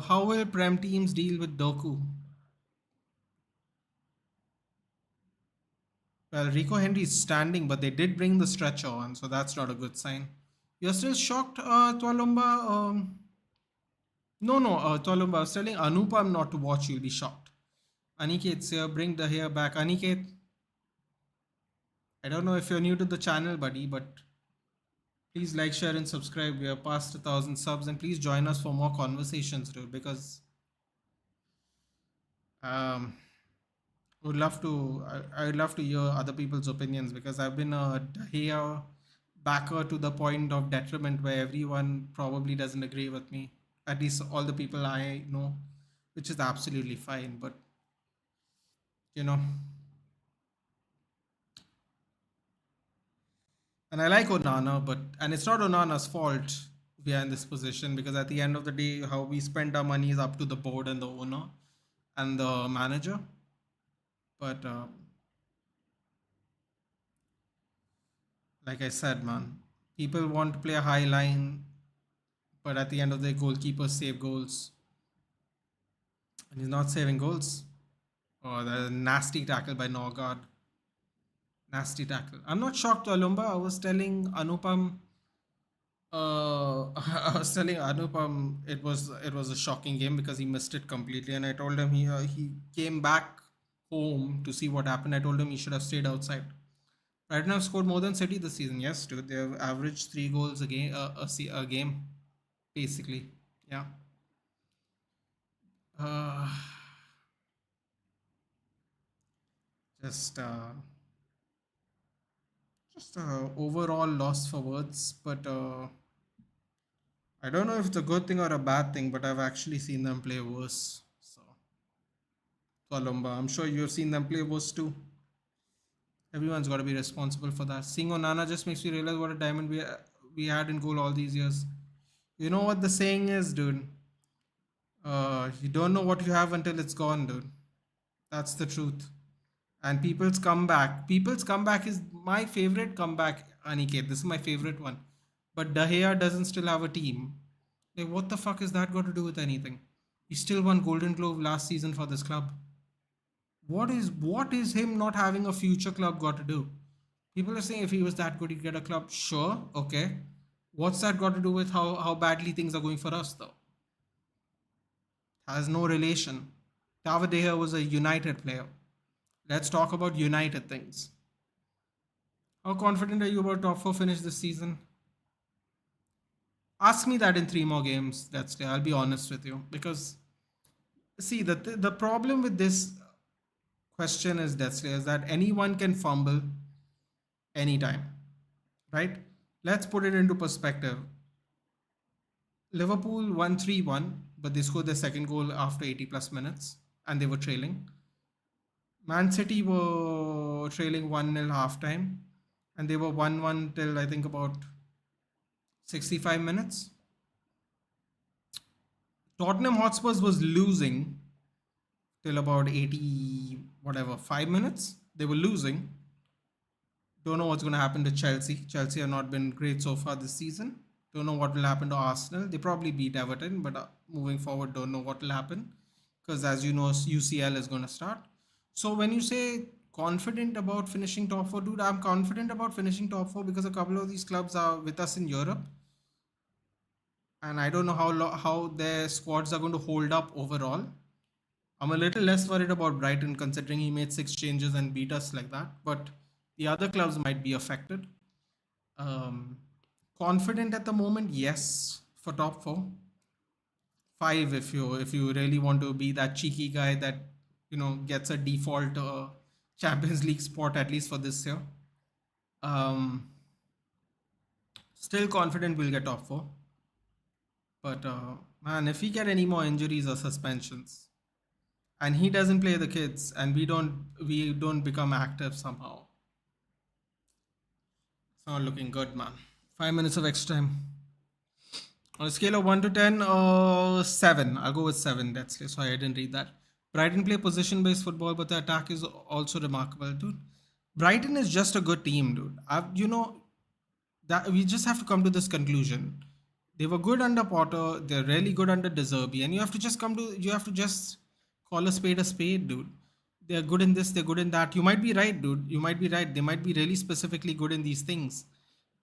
How will Prem teams deal with Doku? Well, Rico Henry is standing, but they did bring the stretcher on, so that's not a good sign. You're still shocked, Tualumba? No, Tualumba. I was telling Anupam not to watch. You'll be shocked. Aniket's here. Bring the hair back. Aniket, I don't know if you're new to the channel, buddy, but please like, share, and subscribe. We are past 1,000 subs, and please join us for more conversations, dude. Because um, would love to. I would love to hear other people's opinions because I've been a Dahia backer to the point of detriment where everyone probably doesn't agree with me. At least all the people I know, which is absolutely fine. But you know, and I like Onana, but and it's not Onana's fault we are in this position because at the end of the day, how we spend our money is up to the board and the owner and the manager. But like I said, man, people want to play a high line, but at the end of the day, goalkeeper save goals, and he's not saving goals. Oh, the nasty tackle by Norgard. Nasty tackle. I'm not shocked, Alumba. I was telling Anupam. I was telling Anupam it was a shocking game because he missed it completely, and I told him he came back home to see what happened. I told him he should have stayed outside. Right now, scored more than City this season. Yes, dude, they have averaged 3 goals a game, a game, basically. Yeah. Uh, just overall loss for words, but I don't know if it's a good thing or a bad thing, but I've actually seen them play worse. So, Columba, I'm sure you've seen them play worse too. Everyone's got to be responsible for that. Seeing Onana just makes me realize what a diamond we had in goal all these years. You know what the saying is, dude? You don't know what you have until it's gone, dude. That's the truth. And people's comeback is my favorite comeback, Aniket. This is my favorite one. But De Gea doesn't still have a team. Like, what the fuck is that got to do with anything? He still won Golden Glove last season for this club. What is him not having a future club got to do? People are saying if he was that good, he'd get a club. Sure, okay. What's that got to do with how badly things are going for us, though? Has no relation. David De Gea was a United player. Let's talk about United things. How confident are you about top four finish this season? Ask me that in 3 more games. I'll be honest with you because see the problem with this question is is that anyone can fumble anytime, right? Let's put it into perspective. Liverpool won 3-1, but they scored their second goal after 80 plus minutes and they were trailing. Man City were trailing 1-0 halftime and they were 1-1 till I think about 65 minutes. Tottenham Hotspurs was losing till about 80 whatever 5 minutes. They were losing. Don't know what's going to happen to Chelsea. Chelsea have not been great so far this season. Don't know what will happen to Arsenal. They probably beat Everton, but moving forward, don't know what will happen because as you know, UCL is going to start. So when you say confident about finishing top four, dude, I'm confident about finishing top four because a couple of these clubs are with us in Europe, and I don't know how their squads are going to hold up overall. I'm a little less worried about Brighton considering he made 6 changes and beat us like that, but the other clubs might be affected. Um, Confident at the moment, yes, for top four. 5 if you really want to be that cheeky guy that gets a default Champions League spot at least for this year. Um, Still confident we'll get top four, but man, if we get any more injuries or suspensions, and he doesn't play the kids, and we don't become active somehow, it's not looking good, man. 5 minutes of extra time. On a scale of 1 to 10, 7. I'll go with 7. That's sorry, I didn't read that. Brighton play position-based football, but the attack is also remarkable, dude. Brighton is just a good team, dude. That we just have to come to this conclusion. They were good under Potter. They're really good under De Zerbi. And you have to just call a spade, dude. They're good in this, they're good in that. You might be right, dude. You might be right. They might be really specifically good in these things.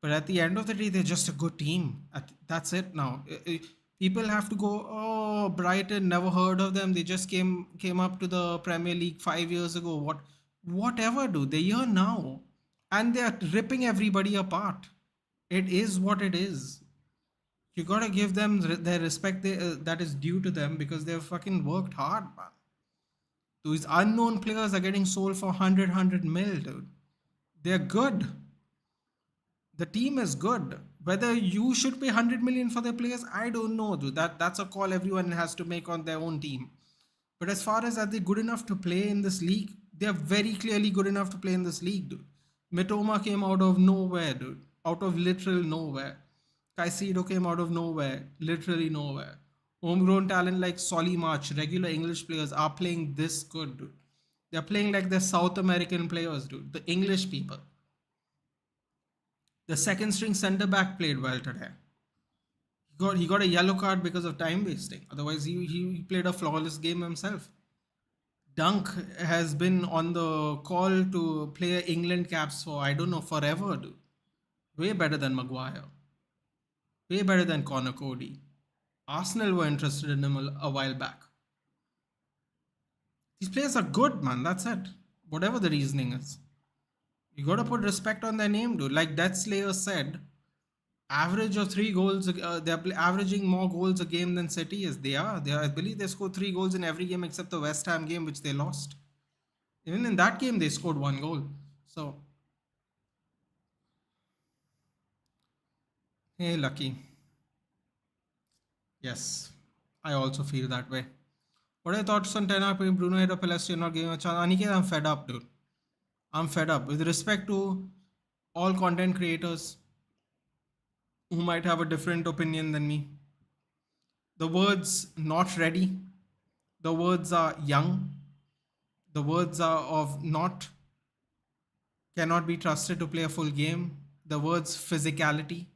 But at the end of the day, they're just a good team. That's it now. People have to go, oh, Brighton, never heard of them. They just came up to the Premier League 5 years ago. Whatever, dude. They're here now. And they're ripping everybody apart. It is what it is. You gotta give them their respect that is due to them because they've fucking worked hard, man. These unknown players are getting sold for 100 mil, dude. They're good. The team is good. Whether you should pay 100 million for their players, I don't know, dude. That's a call everyone has to make on their own team. But as far as are they good enough to play in this league, they're very clearly good enough to play in this league, dude. Mitoma came out of nowhere, dude. Out of literal nowhere. Caicedo came out of nowhere, literally nowhere. Homegrown talent like Solly March, regular English players are playing this good, dude. They're playing like they're South American players, dude. The English people. The second string centre back played well today. He got a yellow card because of time wasting. Otherwise, he played a flawless game himself. Dunk has been on the call to play England caps for, I don't know, forever, dude. Way better than Maguire. Way better than Connor Cody. Arsenal were interested in him a while back. These players are good, man. That's it. Whatever the reasoning is. You gotta put respect on their name, dude. Like Death Slayer said, average of 3 goals. They're averaging more goals a game than City is. They are. I believe they scored 3 goals in every game except the West Ham game, which they lost. Even in that game, they scored 1 goal. So, hey, lucky. Yes, I also feel that way. What are your thoughts on 10 RP Bruno Head or Pelestri not giving a chance? Aniket, I'm fed up, dude. I'm fed up. With respect to all content creators who might have a different opinion than me, the words not ready, the words are young, the words are of not, cannot be trusted to play a full game, the words physicality,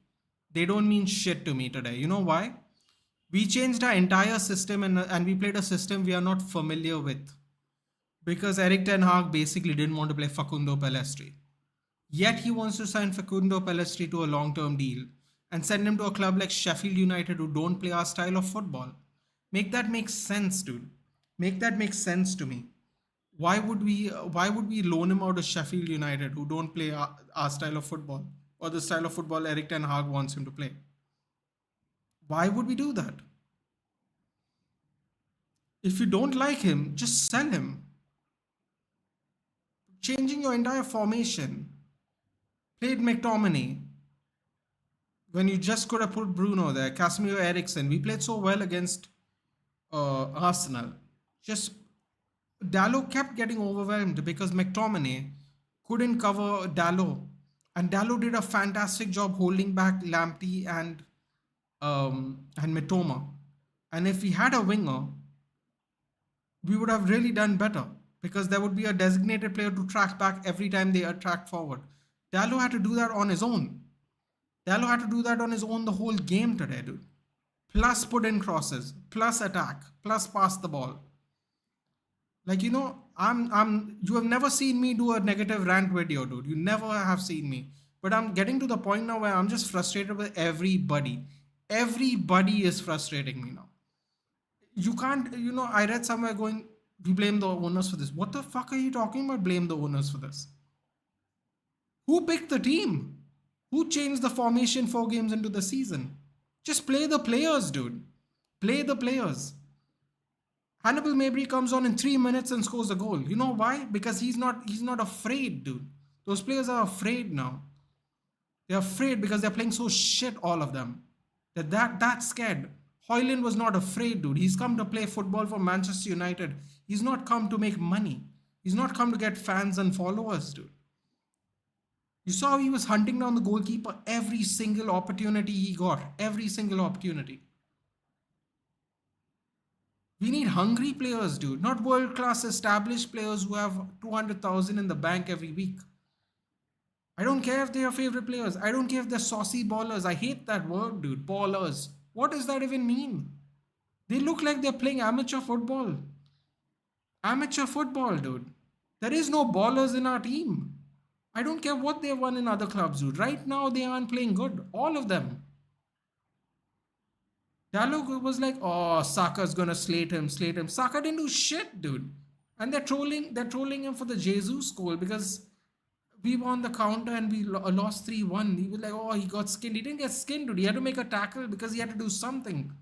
they don't mean shit to me today. You know why? We changed our entire system and we played a system we are not familiar with. Because Eric Ten Hag basically didn't want to play Facundo Pellistri. Yet he wants to sign Facundo Pellistri to a long-term deal and send him to a club like Sheffield United who don't play our style of football. Make that make sense, dude. Make that make sense to me. Why would we loan him out to Sheffield United who don't play our style of football or the style of football Eric Ten Hag wants him to play? Why would we do that? If you don't like him, just sell him. Changing your entire formation. Played McTominay when you just could have put Bruno there, Casemiro, Ericsson. We played so well against Arsenal. Just Dallo kept getting overwhelmed because McTominay couldn't cover Dallo, and Dallo did a fantastic job holding back Lamptey and Mitoma. And if we had a winger, we would have really done better because there would be a designated player to track back every time they track forward. Dallo had to do that on his own. Dallo had to do that on his own the whole game today, dude. Plus put in crosses, plus attack, plus pass the ball. Like, you have never seen me do a negative rant video, dude. You never have seen me. But I'm getting to the point now where I'm just frustrated with everybody. Everybody is frustrating me now. You can't, I read somewhere going, we blame the owners for this. What the fuck are you talking about, blame the owners for this? Who picked the team? Who changed the formation 4 games into the season? Just play the players, dude. Play the players. Hannibal Mabry comes on in 3 minutes and scores a goal. You know why? Because he's not afraid, dude. Those players are afraid now. They're afraid because they're playing so shit, all of them. They're that scared. Hoyland was not afraid, dude. He's come to play football for Manchester United. He's not come to make money. He's not come to get fans and followers, dude. You saw he was hunting down the goalkeeper every single opportunity he got. Every single opportunity. We need hungry players, dude. Not world-class established players who have 200,000 in the bank every week. I don't care if they are favorite players. I don't care if they're saucy ballers. I hate that word, dude. Ballers. What does that even mean? They look like they're playing amateur football. Amateur football, dude. There is no ballers in our team. I don't care what they won in other clubs, dude. Right now, they aren't playing good. All of them. Dallo was like, oh, Saka's gonna slate him, slate him. Saka didn't do shit, dude. And they're trolling him for the Jesus goal because we won the counter and we lost 3-1. He was like, oh, he got skinned. He didn't get skinned, dude. He had to make a tackle because he had to do something.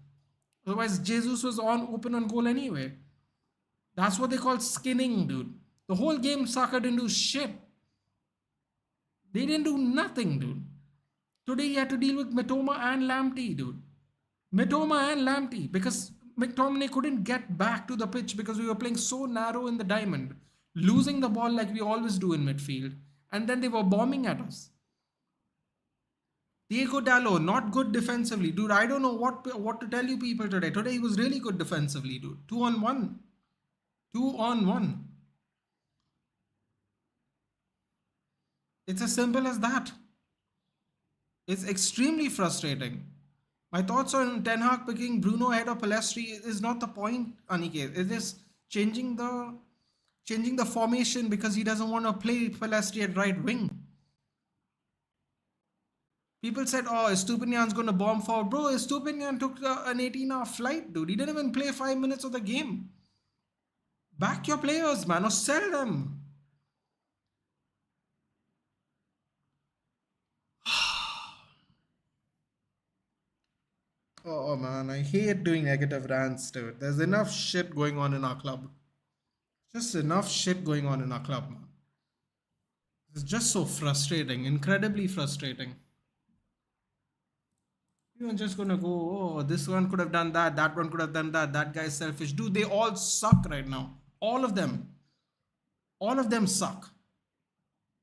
Otherwise, Jesus was on open on goal anyway. That's what they call skinning, dude. The whole game, Saka didn't do shit. They didn't do nothing, dude. Today he had to deal with Mitoma and Lamptey, dude. Mitoma and Lamptey, because McTominay couldn't get back to the pitch because we were playing so narrow in the diamond, losing the ball like we always do in midfield, and then they were bombing at us. Diego Dallo, not good defensively, dude. I don't know what to tell you people today. Today he was really good defensively, dude. 2-on-1, 2-on-1. It's as simple as that. It's extremely frustrating. My thoughts on Ten Hag picking Bruno ahead of Palestri is not the point, Aniket. It is changing the formation because he doesn't want to play Palestri at right wing. People said, oh, Estupinian's going to bomb forward. Bro, Estupinian took an 18-hour flight, dude. He didn't even play 5 minutes of the game. Back your players, man, or sell them. Oh man, I hate doing negative rants, dude. There's enough shit going on in our club. Just enough shit going on in our club, man. It's just so frustrating, incredibly frustrating. You're just gonna go, oh, this one could have done that, that one could have done that, that guy's selfish. Dude, they all suck right now. All of them. All of them suck.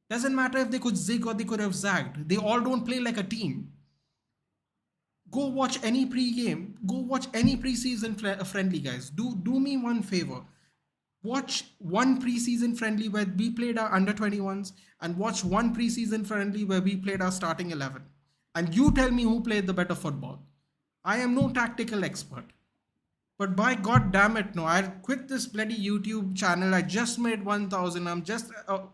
Doesn't matter if they could zig or they could have zagged. They all don't play like a team. Go watch any pre-game. Go watch any pre-season friendly, guys. Do me one favor. Watch one pre-season friendly where we played our under 21s and watch one pre-season friendly where we played our starting 11. And you tell me who played the better football. I am no tactical expert. But by God damn it, no, I'll quit this bloody YouTube channel. I just made 1,000.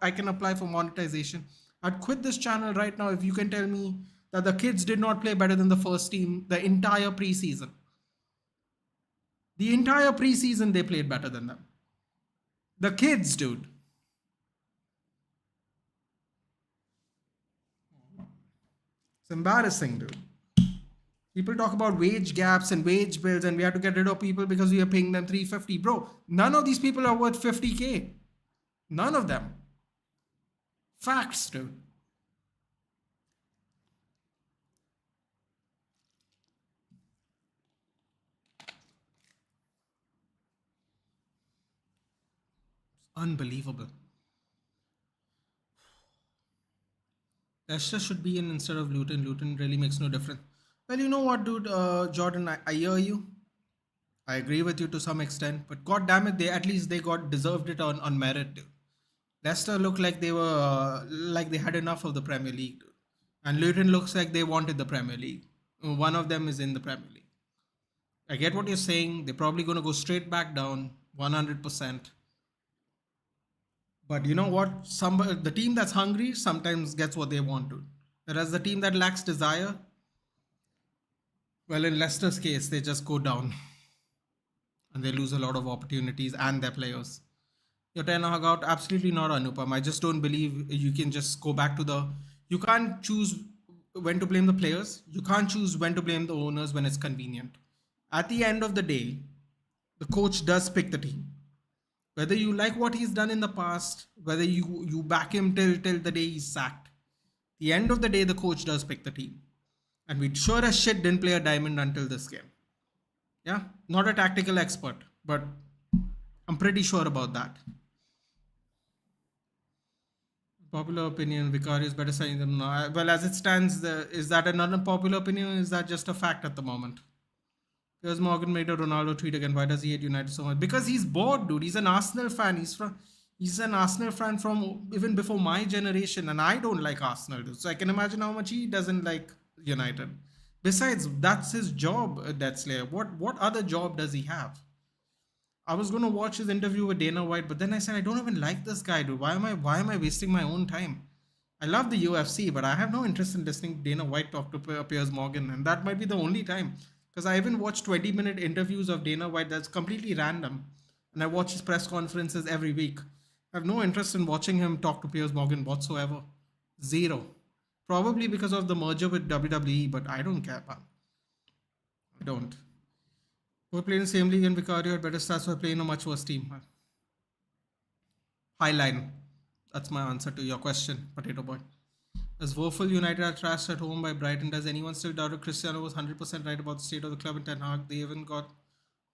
I can apply for monetization. I'd quit this channel right now if you can tell me that the kids did not play better than the first team the entire preseason. The entire preseason, they played better than them. The kids, dude. It's embarrassing, dude. People talk about wage gaps and wage bills and we have to get rid of people because we are paying them 350. Bro, none of these people are worth 50K. None of them. Facts, dude. Unbelievable. Leicester should be in instead of Luton. Luton really makes no difference. Well, you know what, dude, Jordan, I hear you. I agree with you to some extent, but god damn it, they got deserved it on merit, dude. Leicester looked like they were like they had enough of the Premier League, dude. And Luton looks like they wanted the Premier League. One of them is in the Premier League. I get what you're saying. They're probably going to go straight back down, 100%. But you know what? The team that's hungry sometimes gets what they want to. Whereas the team that lacks desire, well, in Leicester's case, they just go down. And they lose a lot of opportunities and their players. Your Ten Hag out? Absolutely not, Anupam. I just don't believe you can just go back to the... You can't choose when to blame the players. You can't choose when to blame the owners when it's convenient. At the end of the day, the coach does pick the team. Whether you like what he's done in the past, whether you back him till the day he's sacked. The end of the day, the coach does pick the team. And we sure as shit didn't play a diamond until this game. Yeah, not a tactical expert, but I'm pretty sure about that. Popular opinion, Vicario is better signing than... Well, as it stands, is that an unpopular opinion or is that just a fact at the moment? Here's Morgan made a Ronaldo tweet again. Why does he hate United so much? Because he's bored, dude. He's an Arsenal fan. He's an Arsenal fan from even before my generation, and I don't like Arsenal, dude. So I can imagine how much he doesn't like United. Besides, that's his job, Death Slayer. What other job does he have? I was gonna watch his interview with Dana White, but then I said I don't even like this guy, dude. Why am I wasting my own time? I love the UFC, but I have no interest in listening to Dana White talk to Piers Morgan, and that might be the only time. Because I even watched 20-minute interviews of Dana White that's completely random, and I watch his press conferences every week. I have no interest in watching him talk to Piers Morgan whatsoever. Zero. Probably because of the merger with WWE, but I don't care, man. I don't. We're playing the same league and Vicario had better stats for playing a much worse team, man. Highline. That's my answer to your question, Potato Boy. As woeful United are trashed at home by Brighton, does anyone still doubt that Cristiano was 100% right about the state of the club in Ten Hag? They even got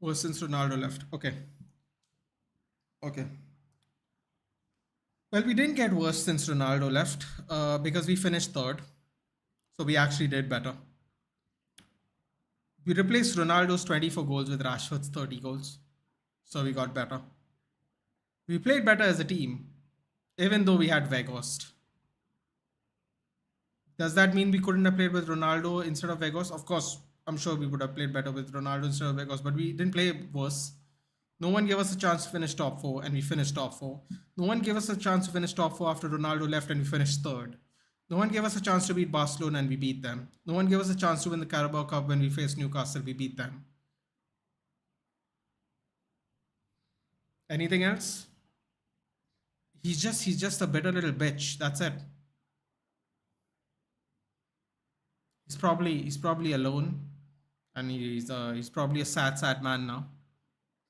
worse since Ronaldo left. Okay. Okay. Well, we didn't get worse since Ronaldo left because we finished third. So we actually did better. We replaced Ronaldo's 24 goals with Rashford's 30 goals. So we got better. We played better as a team, even though we had Weghorst. Does that mean we couldn't have played with Ronaldo instead of Weghorst? Of course, I'm sure we would have played better with Ronaldo instead of Weghorst, but we didn't play worse. No one gave us a chance to finish top four, and we finished top four. No one gave us a chance to finish top four after Ronaldo left, and we finished third. No one gave us a chance to beat Barcelona, and we beat them. No one gave us a chance to win the Carabao Cup when we faced Newcastle, we beat them. Anything else? He's just a bitter little bitch. That's it. He's probably alone, and he's probably a sad man now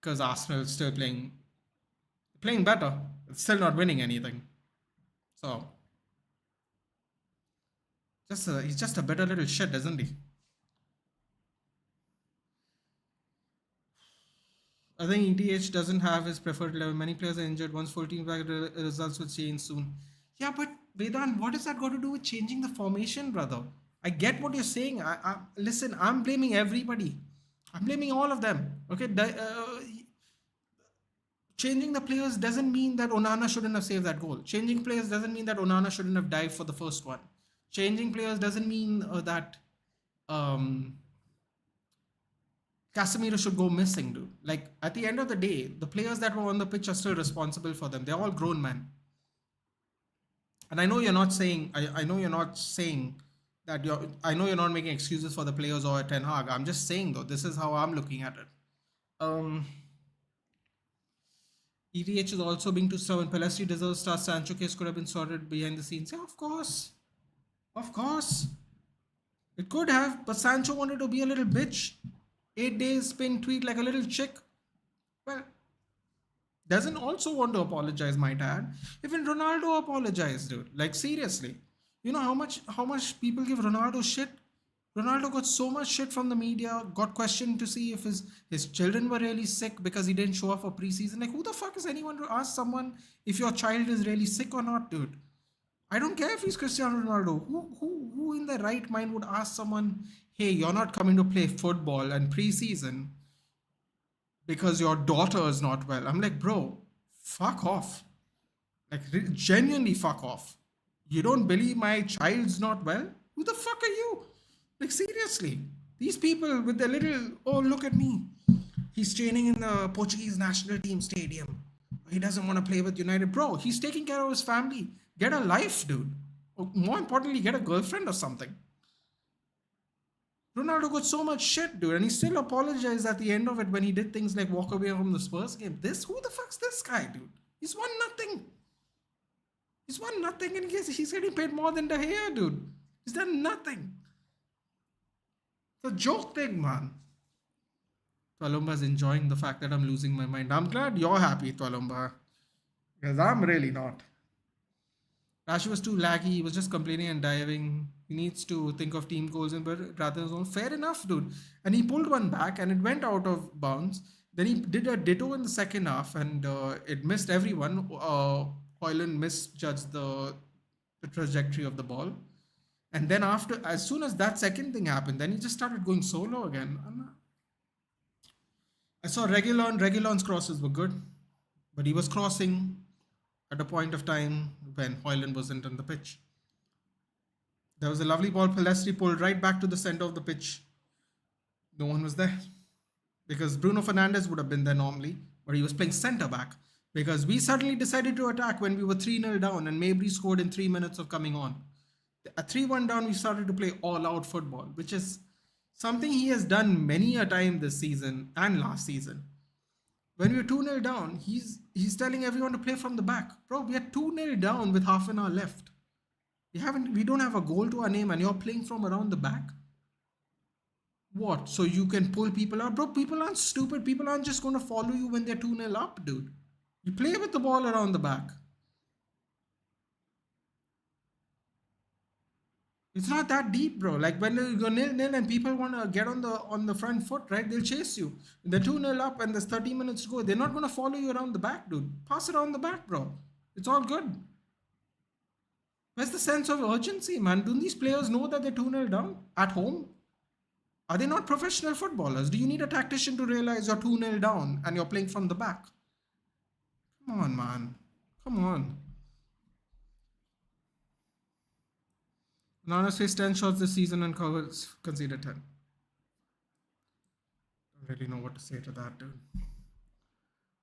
because Arsenal is still playing better. It's still not winning anything. So he's just a bitter little shit, isn't he? I think ETH doesn't have his preferred level. Many players are injured. Once full team back, results will change soon. Yeah, but Vedant, what has that got to do with changing the formation, brother? I get what you're saying. Listen. I'm blaming everybody. I'm blaming all of them. Okay, changing the players doesn't mean that Onana shouldn't have saved that goal. Changing players doesn't mean that Onana shouldn't have dived for the first one. Changing players doesn't mean that um, Casemiro should go missing, dude. Like at the end of the day, the players that were on the pitch are still responsible for them. They're all grown men. And I know you're not saying. I know you're not saying that you're. I know you're not making excuses for the players or Ten Hag. I'm just saying though. This is how I'm looking at it. ETH is also being too stubborn. Pelestri deserves stars. Sancho case could have been sorted behind the scenes. Yeah, of course, it could have. But Sancho wanted to be a little bitch. 8 days spin tweet like a little chick. Well, doesn't also want to apologize, might add. Even Ronaldo apologized, dude. Like seriously, you know how much people give Ronaldo shit. Ronaldo got so much shit from the media. Got questioned to see if his children were really sick because he didn't show up for preseason. Like who the fuck is anyone to ask someone if your child is really sick or not, dude? I don't care if he's Cristiano Ronaldo. Who in their right mind would ask someone, hey, you're not coming to play football and preseason because your daughter is not well? I'm like, bro, fuck off. Like, genuinely fuck off. You don't believe my child's not well? Who the fuck are you? Like, seriously. These people with their little, oh, look at me. He's training in the Portuguese national team stadium. He doesn't want to play with United. Bro, he's taking care of his family. Get a life, dude. Or more importantly, get a girlfriend or something. Ronaldo got so much shit, dude, and he still apologized at the end of it when he did things like walk away from the Spurs game. Who the fuck's this guy, dude? He's won nothing. He's won nothing, and he's getting paid more than De Gea, dude. He's done nothing. It's a joke thing, man. Twalumba's enjoying the fact that I'm losing my mind. I'm glad you're happy, Twalumba, because I'm really not. Rashi was too laggy. He was just complaining and diving. He needs to think of team goals and rather than zone. Fair enough, dude. And he pulled one back and it went out of bounds. Then he did a ditto in the second half and it missed everyone. Hoyland misjudged the trajectory of the ball. And then as soon as that second thing happened, then he just started going solo again. I saw Reguilon. Reguilon's crosses were good, but he was crossing at a point of time when Hoyland wasn't on the pitch. There was a lovely ball Pelestri pulled right back to the center of the pitch. No one was there because Bruno Fernandes would have been there normally, but he was playing centre back because we suddenly decided to attack when we were 3-0 down and Mabry scored in 3 minutes of coming on. At 3-1 down, we started to play all out football, which is something he has done many a time this season and last season. When we were 2-0 down, he's telling everyone to play from the back. Bro, we are 2-0 down with half an hour left. We don't have a goal to our name and you're playing from around the back. What? So you can pull people out? Bro, people aren't stupid. People aren't just going to follow you when they're 2-0 up, dude. You play with the ball around the back. It's not that deep, bro. Like when you go 0-0 and people want to get on the front foot, right? They'll chase you. They're 2-0 up and there's 30 minutes to go. They're not going to follow you around the back, dude. Pass it around the back, bro. It's all good. Where's the sense of urgency, man? Don't these players know that they're 2-0 down at home? Are they not professional footballers? Do you need a tactician to realize you're 2-0 down and you're playing from the back? Come on, man. Come on. Nana faced 10 shots this season and conceded 10. Don't really know what to say to that, dude.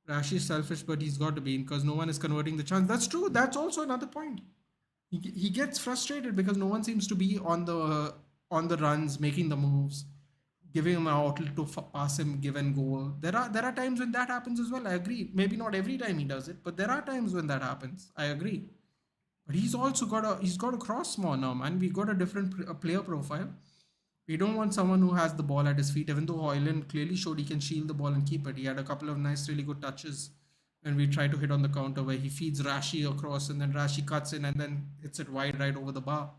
Rashi is selfish, but he's got to be because no one is converting the chance. That's true. That's also another point. He gets frustrated because no one seems to be on the runs, making the moves, giving him an outlet to pass him, give and goal. There are times when that happens as well. I agree. Maybe not every time he does it, but there are times when that happens. I agree. But he's also got a cross more now, man. We got a different player profile. We don't want someone who has the ball at his feet, even though Hoyland clearly showed he can shield the ball and keep it. He had a couple of nice, really good touches when we try to hit on the counter where he feeds Rashi across and then Rashi cuts in and then hits it wide right over the bar.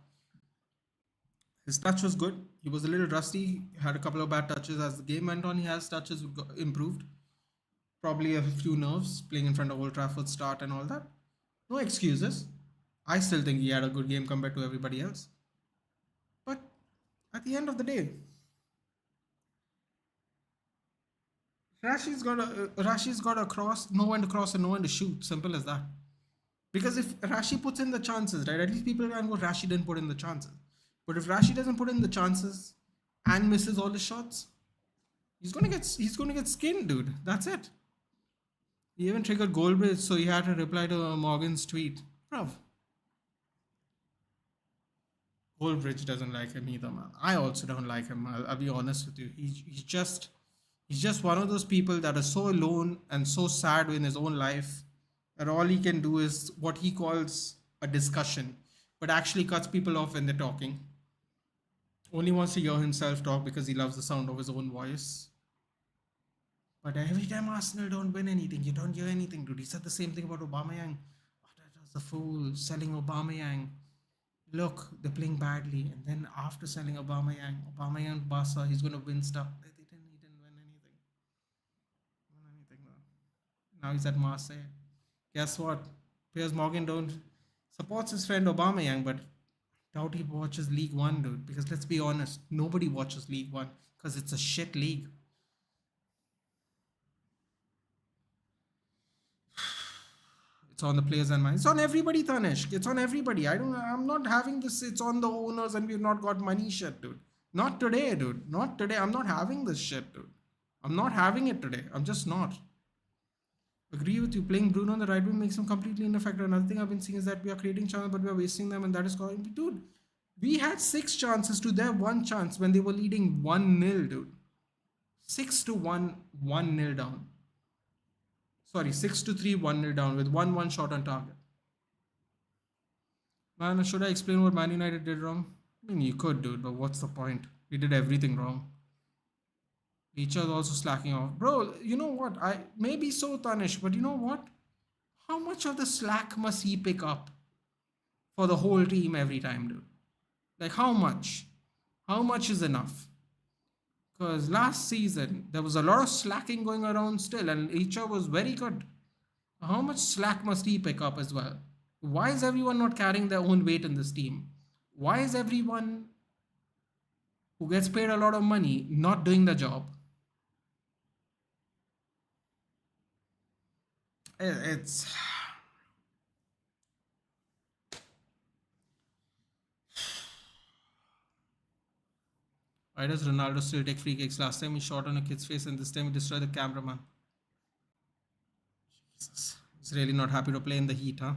His touch was good. He was a little rusty, had a couple of bad touches. As the game went on, he has touches improved. Probably a few nerves playing in front of Old Trafford start and all that. No excuses. I still think he had a good game compared to everybody else. But at the end of the day, Rashi's got a cross, no one to cross and no one to shoot. Simple as that. Because if Rashi puts in the chances, right, at least people can go, Rashi didn't put in the chances. But if Rashi doesn't put in the chances and misses all his shots, he's gonna get skinned, dude. That's it. He even triggered Goalbridge, so he had to reply to Morgan's tweet. Bruv. Goalbridge doesn't like him either, man. I also don't like him. I'll be honest with you. He's just one of those people that are so alone and so sad in his own life that all he can do is what he calls a discussion, but actually cuts people off when they're talking. Only wants to hear himself talk because he loves the sound of his own voice. But every time Arsenal don't win anything, you don't hear anything, dude. He said the same thing about Aubameyang. Oh, that was a fool selling Aubameyang. Look, they're playing badly. And then after selling Aubameyang, Barca, he's going to win stuff. He didn't win anything. Now he's at Marseille. Guess what? Piers Morgan don't supports his friend Aubameyang, but doubt he watches League One, dude. Because let's be honest, nobody watches League One because it's a shit league. It's on the players and minds. It's on everybody, Tanishq. It's on everybody. I'm not having this. It's on the owners and we've not got money shit, dude. Not today, dude. Not today. I'm not having this shit, dude. I'm not having it today. I'm just not. Agree with you. Playing Bruno on the right wing makes him completely ineffective. Another thing I've been seeing is that we are creating chances, but we are wasting them, and that is calling. Dude, we had 6 chances to their 1 chance when they were leading 1-0, dude. 6-1, 1-0 down. Sorry, 6-3, 1-0 down with 1-1 shot on target. Man, should I explain what Man United did wrong? I mean, you could, dude, but what's the point? We did everything wrong. Each other also slacking off. Bro, you know what? I may be so Tanishq, but you know what? How much of the slack must he pick up for the whole team every time, dude? Like, how much? How much is enough? Because last season, there was a lot of slacking going around still, and Icha was very good. How much slack must he pick up as well? Why is everyone not carrying their own weight in this team? Why is everyone who gets paid a lot of money not doing the job? It's Why does Ronaldo still take free kicks? Last time he shot on a kid's face and this time he destroyed the cameraman. Jesus. He's really not happy to play in the heat, huh?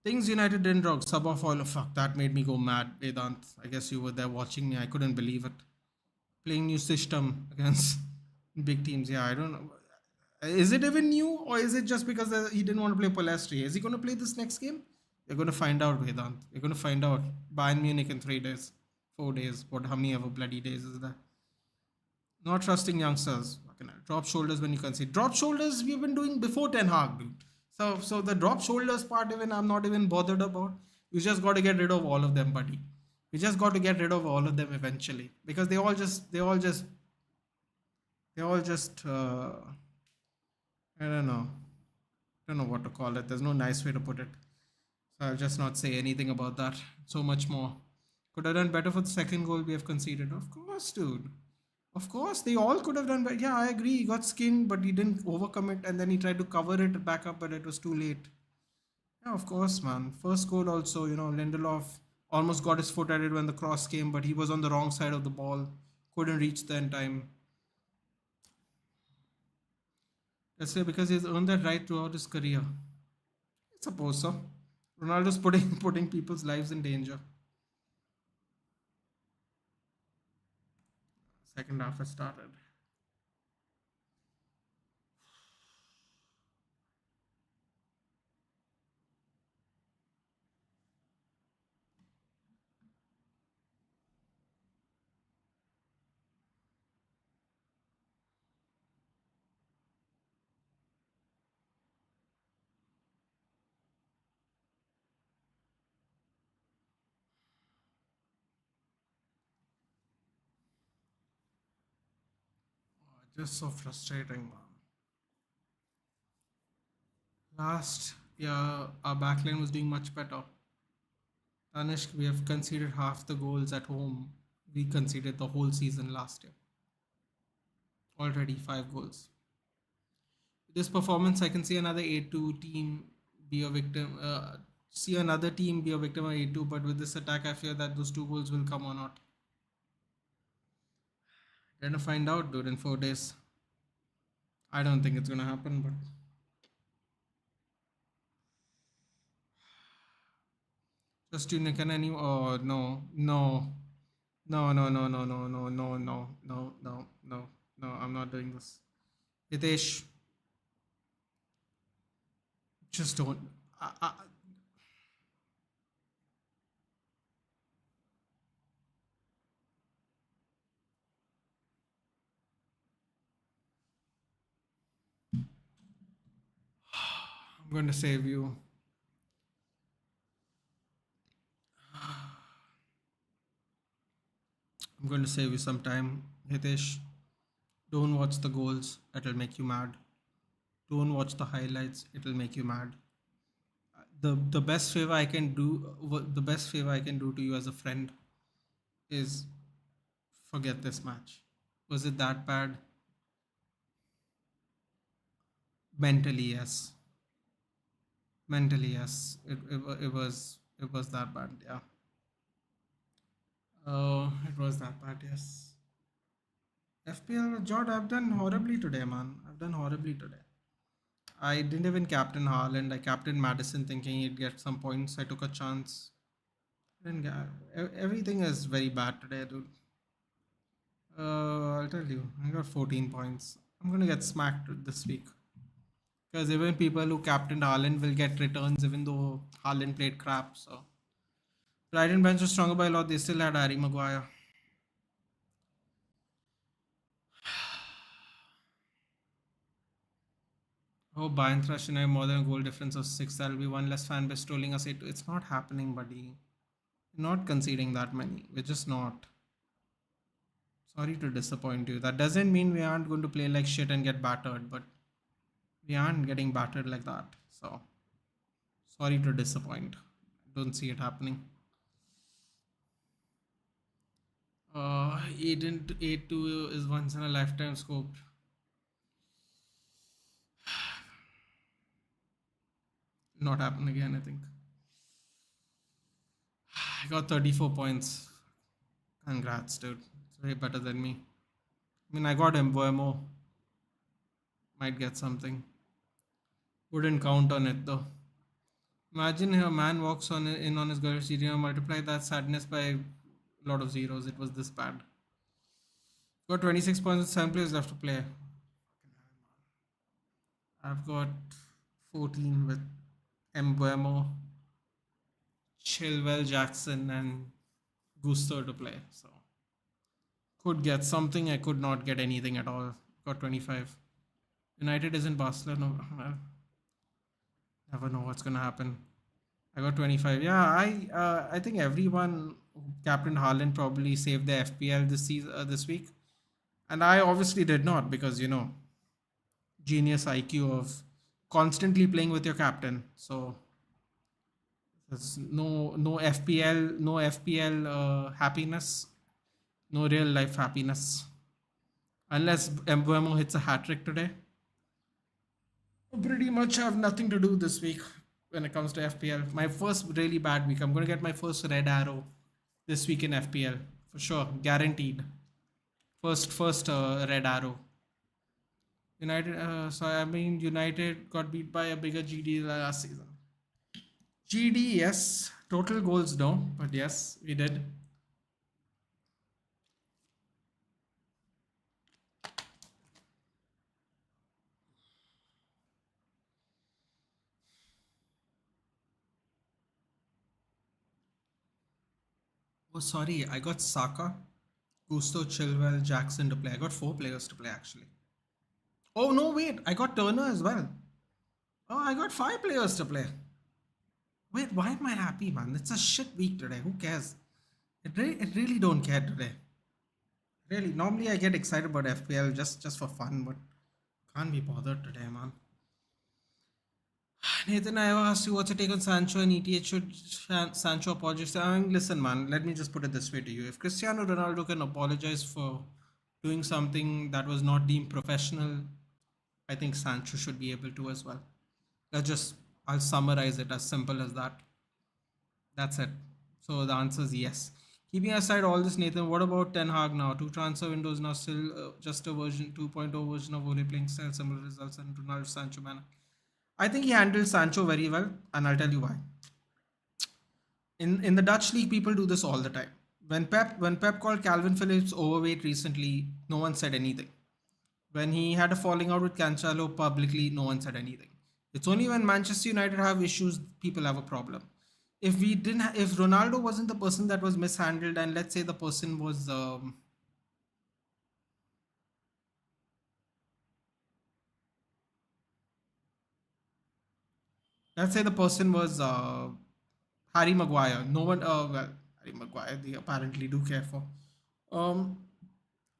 Things United didn't rock. Sub off all. Fuck, that made me go mad, Vedant. I guess you were there watching me. I couldn't believe it. Playing new system against big teams. Yeah, I don't know. Is it even new or is it just because he didn't want to play Palestri? Is he going to play this next game? We're going to find out, Vedant. We're going to find out. Bayern Munich in 3 days, 4 days. What? How many ever bloody days is that? Not trusting youngsters. Fucking hell. Drop shoulders when you can see. Drop shoulders we've been doing before Ten Hag, dude. So the drop shoulders part even I'm not even bothered about. You just got to get rid of all of them, buddy. You just got to get rid of all of them eventually because they all just I don't know. I don't know what to call it. There's no nice way to put it. So I'll just not say anything about that. So much more. Could have done better for the second goal we have conceded. Of course, dude. Of course, they all could have done better. Yeah, I agree. He got skinned, but he didn't overcome it, and then he tried to cover it back up, but it was too late. Yeah, of course, man. First goal also, Lindelof almost got his foot at it when the cross came, but he was on the wrong side of the ball. Couldn't reach the end time. Let's say because he's earned that right throughout his career. I suppose so. Ronaldo's putting putting people's lives in danger. Second half has started. Just so frustrating, man. Last year, our backline was doing much better. Tanishq, we have conceded half the goals at home. We conceded the whole season last year. Already 5 goals. With this performance, I can see another 8-2 team be a victim. See another team be a victim of 8-2, but with this attack, I fear that those 2 goals will come or not. Gonna find out, dude, in 4 days. I don't think it's gonna happen, but just you can any. Oh no, no, no, no, no, no, no, no, no, no, no, no, no, no. I'm not doing this. Hitesh, just don't. I'm going to save you. I'm going to save you some time, Hitesh. Don't watch the goals. It'll make you mad. Don't watch the highlights. It'll make you mad. The best favor I can do, the best favor I can do to you as a friend, is forget this match. Was it that bad? Mentally, yes. Mentally, yes. It was that bad. Yeah. Oh, it was that bad. Yes. FPL, Jod, I've done horribly today, man. I've done horribly today. I didn't even captain Haaland. I captained Madison thinking he'd get some points. I took a chance. Didn't get, everything is very bad today, dude. I'll tell you, I got 14 points. I'm gonna get smacked this week. Because even people who captained Haaland will get returns even though Haaland played crap. So Brighton bench was stronger by a lot. They still had Harry Maguire. Oh, Bayern Thrush and I have more than a goal difference of 6. That'll be one less fan base trolling us. It's not happening, buddy. We're not conceding that many. We're just not. Sorry to disappoint you. That doesn't mean we aren't going to play like shit and get battered, but we aren't getting battered like that. So, sorry to disappoint. Don't see it happening. 8-2 is once in a lifetime scope. Not happen again, I think. I got 34 points. Congrats, dude. It's way better than me. I mean, I got Embuemo. Might get something. Wouldn't count on it though. Imagine a man walks in on his girl's GDM, multiply that sadness by a lot of zeros. It was this bad. Got 26 points with 7 players left to play. I've got 14 with Embuemo, Chilwell, Jackson, and Gusto to play. So could get something. I could not get anything at all. Got 25. United is in Barcelona. Well, never know what's gonna happen. I got 25. Yeah, I think everyone who captain Haaland probably saved their FPL this season this week, and I obviously did not because genius IQ of constantly playing with your captain. So there's no FPL happiness, no real life happiness unless Mbuemo hits a hat trick today. Pretty much have nothing to do this week when it comes to FPL. My first really bad week. I'm going to get my first red arrow this week in FPL for sure, guaranteed. First red arrow. United. So I mean, United got beat by a bigger GD last season. GD, yes. Total goals, no, but yes, we did. Oh, sorry, I got Saka, Gusto, Chilwell, Jackson to play. I got 4 players to play actually. Oh no, wait, I got Turner as well. Oh, I got 5 players to play. Wait, why am I happy, man? It's a shit week today. Who cares? It really don't care today. Really, normally I get excited about FPL just for fun, but can't be bothered today, man. Nathan, I asked you what's your take on Sancho and ETH. Should Sancho apologize? I mean, listen, man, let me just put it this way to you. If Cristiano Ronaldo can apologize for doing something that was not deemed professional, I think Sancho should be able to as well. I'll summarize it as simple as that. That's it. So the answer is yes. Keeping aside all this, Nathan, what about Ten Hag now? Two transfer windows now, still just a version 2.0 version of Ole playing style, similar results, and Ronaldo Sancho manner. I think he handled Sancho very well, and I'll tell you why. In the Dutch league, people do this all the time. When Pep called Calvin Phillips overweight recently, no one said anything. When he had a falling out with Cancelo publicly, no one said anything. It's only when Manchester United have issues, people have a problem. If Ronaldo wasn't the person that was mishandled, and let's say the person was, Harry Maguire. No one, Harry Maguire, they apparently do care for. Um,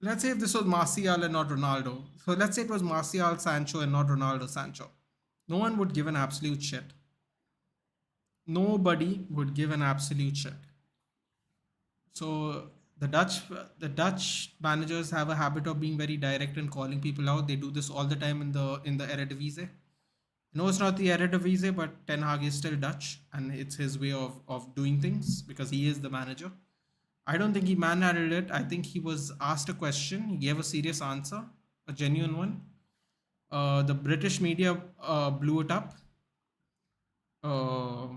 let's say if this was Martial and not Ronaldo. So let's say it was Martial Sancho and not Ronaldo Sancho. No one would give an absolute shit. Nobody would give an absolute shit. So the Dutch managers have a habit of being very direct and calling people out. They do this all the time in the Eredivisie. No, it's not the Eredivisie, but Ten Hag is still Dutch, and it's his way of doing things because he is the manager. I don't think he manhandled it. I think he was asked a question. He gave a serious answer, a genuine one. The British media blew it up. Uh,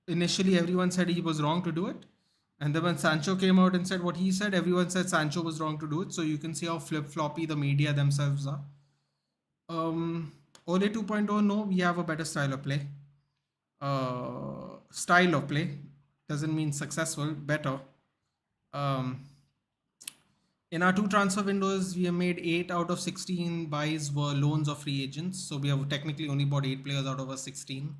Initially, everyone said he was wrong to do it. And then when Sancho came out and said what he said, everyone said Sancho was wrong to do it. So you can see how flip floppy the media themselves are. Ole 2.0, no, we have a better style of play. Style of play doesn't mean successful, better. Um, in our 2 transfer windows, we have made 8 out of 16 buys were loans or free agents. So we have technically only bought 8 players out of our 16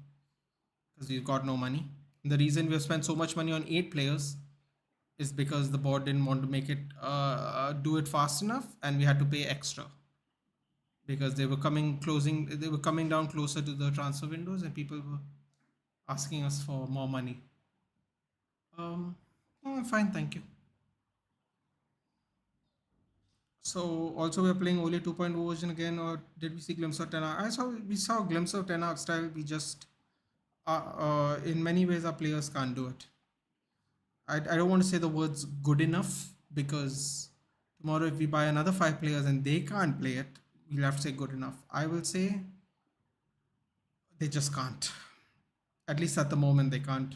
because we've got no money. And the reason we have spent so much money on 8 players is because the board didn't want to make it do it fast enough, and we had to pay extra because they were coming down closer to the transfer windows, and people were asking us for more money. Oh, fine, thank you. So also we're playing Ole 2.0 version again, or did we see glimpse of 10 Hag? We saw a glimpse of 10 Hag style. We just in many ways our players can't do it. I don't want to say the words good enough, because tomorrow if we buy another five players and they can't play it, we'll have to say good enough. I will say they just can't. At least at the moment, they can't.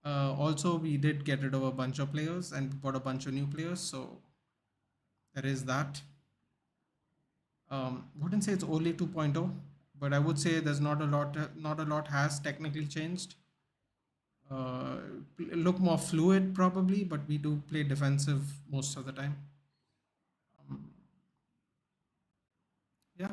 Also, we did get rid of a bunch of players and bought a bunch of new players, so there is that. Wouldn't say it's only 2.0, but I would say there's not a lot has technically changed. Uh, Look more fluid probably, but we do play defensive most of the time. Um, yeah,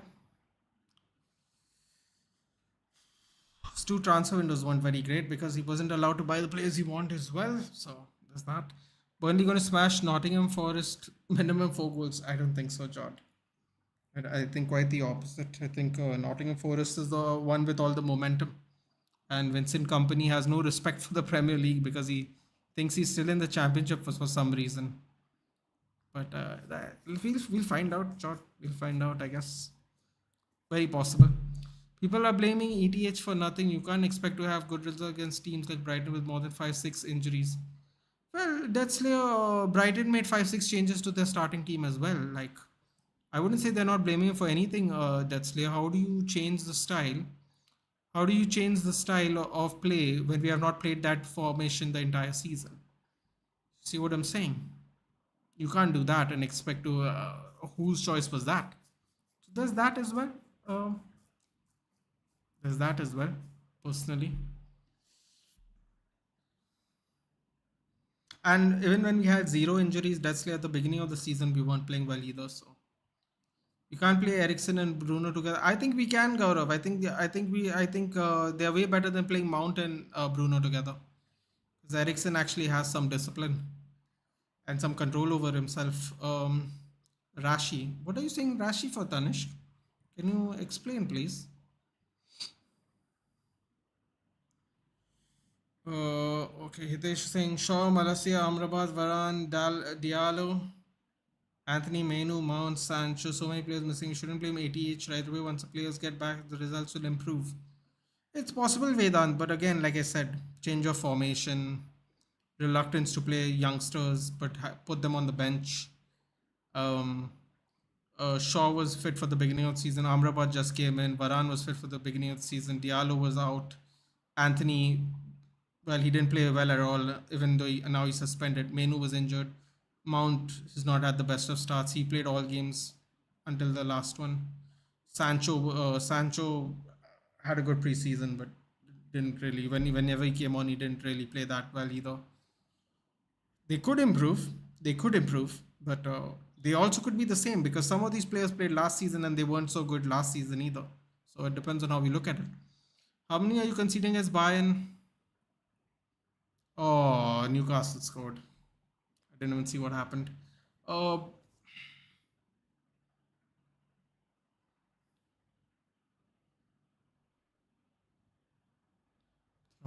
Stu transfer windows weren't very great because he wasn't allowed to buy the players he wanted as well. So there's that. Burnley going to smash Nottingham Forest minimum 4 goals. I don't think so, John. I think quite the opposite. I think Nottingham Forest is the one with all the momentum, and Vincent Company has no respect for the Premier League because he thinks he's still in the Championship for some reason. But we'll find out, John. We'll find out, I guess. Very possible. People are blaming ETH for nothing. You can't expect to have good results against teams like Brighton with more than 5-6 injuries. Well, that's Brighton made 5-6 changes to their starting team as well. Like, I wouldn't say they're not blaming him for anything. That's how do you change the style? How do you change the style of play when we have not played that formation the entire season? See what I'm saying? You can't do that and expect to. Whose choice was that? So there's that as well. Um there's that as well. Personally, and even when we had zero injuries, that's at the beginning of the season, we weren't playing well either. So you can't play Ericsson and Bruno together. I think we can, Gaurav. I think they're way better than playing Mount and Bruno together. Because Ericsson actually has some discipline and some control over himself. Rashi, what are you saying, Rashi, for Tanishq? Can you explain, please? Okay, Hitesh saying Shaw, Malasia, Amrabat, Varane, Diallo, Anthony, Menu, Mount, Sancho, so many players missing. You shouldn't blame ATH right away. Once the players get back, the results will improve. It's possible, Vedant, but again, like I said, change of formation, reluctance to play youngsters, but put them on the bench. Um, Shaw was fit for the beginning of the season. Amrabat just came in. Varane was fit for the beginning of the season. Diallo was out. Anthony, well, he didn't play well at all, even though now he's suspended. Menu was injured. Mount has not had the best of starts. He played all games until the last one. Sancho had a good preseason, but didn't really. Whenever he came on, he didn't really play that well either. They could improve. They could improve, but they also could be the same because some of these players played last season and they weren't so good last season either. So it depends on how we look at it. How many are you considering as Bayern? Oh, Newcastle scored. I didn't even see what happened. Uh,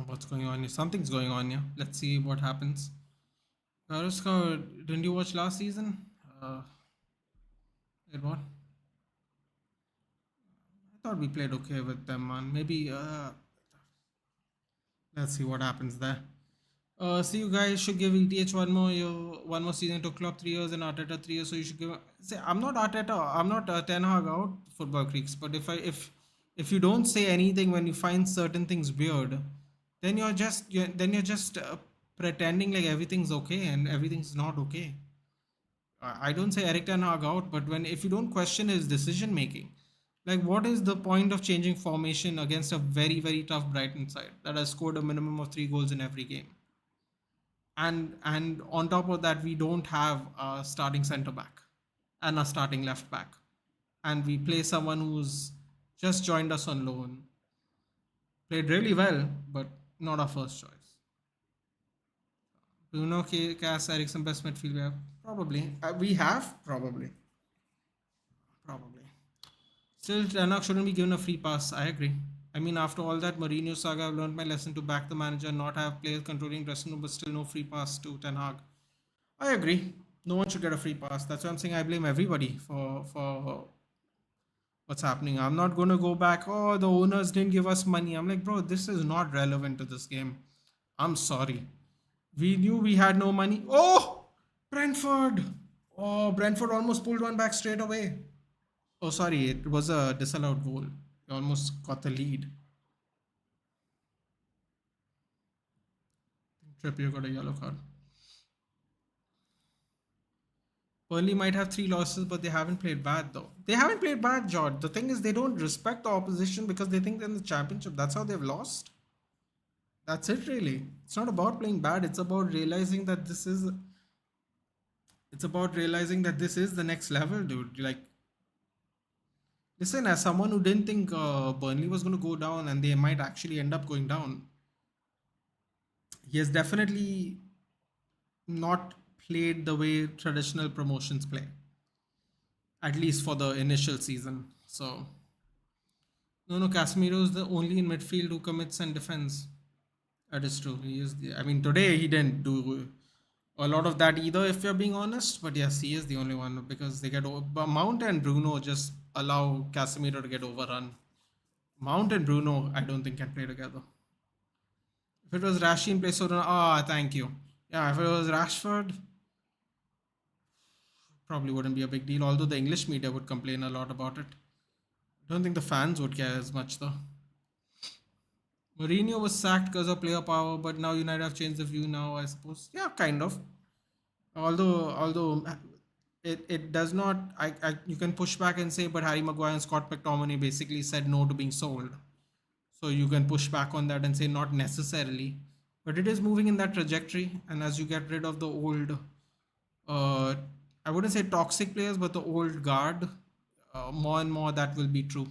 what's going on here? Something's going on here. Let's see what happens. Garuska, didn't you watch last season? It what? I thought we played okay with them, man. Maybe let's see what happens there. See, you guys should give ETH one more season. To club 3 years and Arteta 3 years. So you should give. Say, I'm not Arteta. I'm not Ten Hag out football creeks. But if you don't say anything when you find certain things weird, then you're just pretending like everything's okay and everything's not okay. I don't say Eric Ten Hag out, but if you don't question his decision making, like what is the point of changing formation against a very tough Brighton side that has scored a minimum of 3 goals in every game? And on top of that, we don't have a starting centre back and a starting left back, and we play someone who's just joined us on loan, played really well, but not our first choice. Bruno, Cass, Ericsson, best midfield we have. Probably. We have? Probably. Still, Tanak shouldn't be given a free pass. I agree. I mean, after all that Mourinho saga, I've learned my lesson to back the manager, not have players controlling dressing room, but still no free pass to Ten Hag. I agree. No one should get a free pass. That's why I'm saying I blame everybody for what's happening. I'm not going to go back, oh, the owners didn't give us money. I'm like, bro, this is not relevant to this game. I'm sorry. We knew we had no money. Oh, Brentford. Oh, Brentford almost pulled one back straight away. Oh, sorry, it was a disallowed goal. They almost got the lead. Trippier got a yellow card. Burnley might have three losses, but they haven't played bad though. They haven't played bad, George. The thing is, they don't respect the opposition because they think they're in the championship. That's how they've lost. That's it, really. It's not about playing bad. It's about realizing that this is. It's about realizing that this is the next level, dude. Like, listen, as someone who didn't think Burnley was going to go down and they might actually end up going down, he has definitely not played the way traditional promotions play, at least for the initial season. So, no, Casemiro is the only in midfield who commits and defends. That is true. He is. I mean, today he didn't do a lot of that either, if you're being honest. But yes, he is the only one because they get over. But Mount and Bruno just allow Casemiro to get overrun. Mount and Bruno, I don't think can play together. If it was Rashi in place of thank you. Yeah, if it was Rashford, probably wouldn't be a big deal. Although the English media would complain a lot about it. I don't think the fans would care as much though. Mourinho was sacked because of player power, but now United have changed the view now, I suppose. Yeah, kind of. Although it does not, you can push back and say, but Harry Maguire and Scott McTominay basically said no to being sold. So you can push back on that and say not necessarily, but it is moving in that trajectory. And as you get rid of the old, I wouldn't say toxic players, but the old guard, more and more that will be true.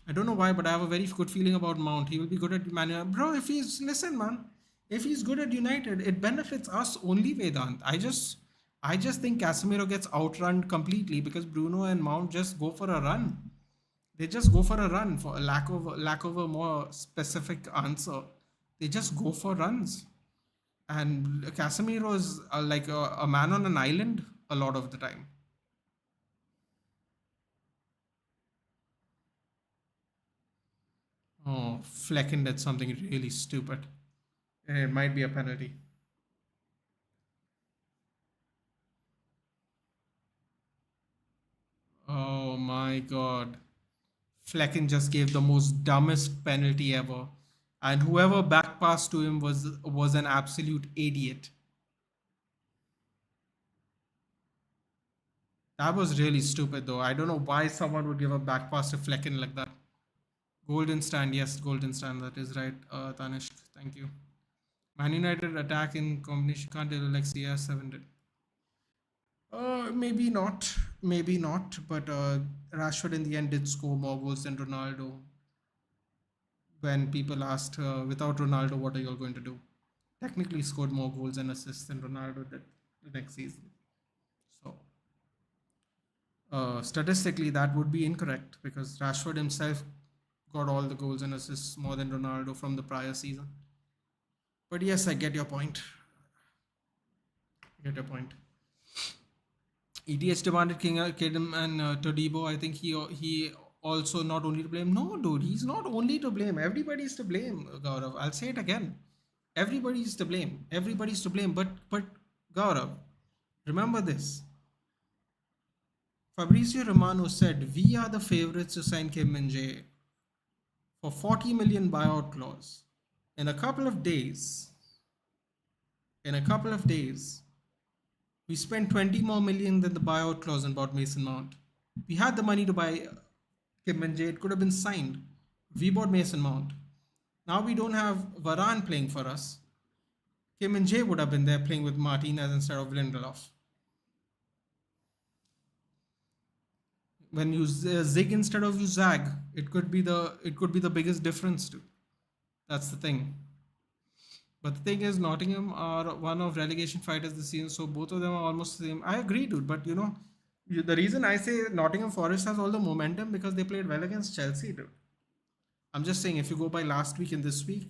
I don't know why, but I have a very good feeling about Mount. He will be good at Man United. Bro, if he's, listen, man, if he's good at United, it benefits us only, Vedant. I just think Casemiro gets outrun completely because Bruno and Mount just go for a run. They just go for a run for a lack of a more specific answer. They just go for runs. And Casemiro is like a man on an island a lot of the time. Oh, Flecken did something really stupid. It might be a penalty. Oh my god. Flecken just gave the most dumbest penalty ever. And whoever back passed to him was an absolute idiot. That was really stupid though. I don't know why someone would give a back pass to Flecken like that. Golden stand, yes, golden stand. That is right, Tanishq. Thank you. Man United attack in combination can't do like CS7 did. Maybe not. Maybe not. But Rashford in the end did score more goals than Ronaldo. When people asked, without Ronaldo, what are you all going to do? Technically scored more goals and assists than Ronaldo did the next season. So, statistically, that would be incorrect because Rashford himself got all the goals and assists more than Ronaldo from the prior season. But yes, I get your point. I get your point. ETH demanded Kidam and Todibo. I think he also not only to blame. No, dude, he's not only to blame. Everybody's to blame, Gaurav. I'll say it again. Everybody's to blame. Everybody's to blame. But Gaurav, remember this. Fabrizio Romano said we are the favorites to sign Kim Min Jae for 40 million buyout clause. In a couple of days, we spent 20 more million than the buyout clause and bought Mason Mount. We had the money to buy Kim Min Jae. It could have been signed. We bought Mason Mount. Now we don't have Varane playing for us. Kim Min Jae would have been there playing with Martinez instead of Lindelof. When you zig instead of you zag, it could be the biggest difference too. That's the thing. But the thing is, Nottingham are one of relegation fighters this season, so both of them are almost the same. I agree, dude. But the reason I say Nottingham Forest has all the momentum because they played well against Chelsea, dude. I'm just saying, if you go by last week and this week,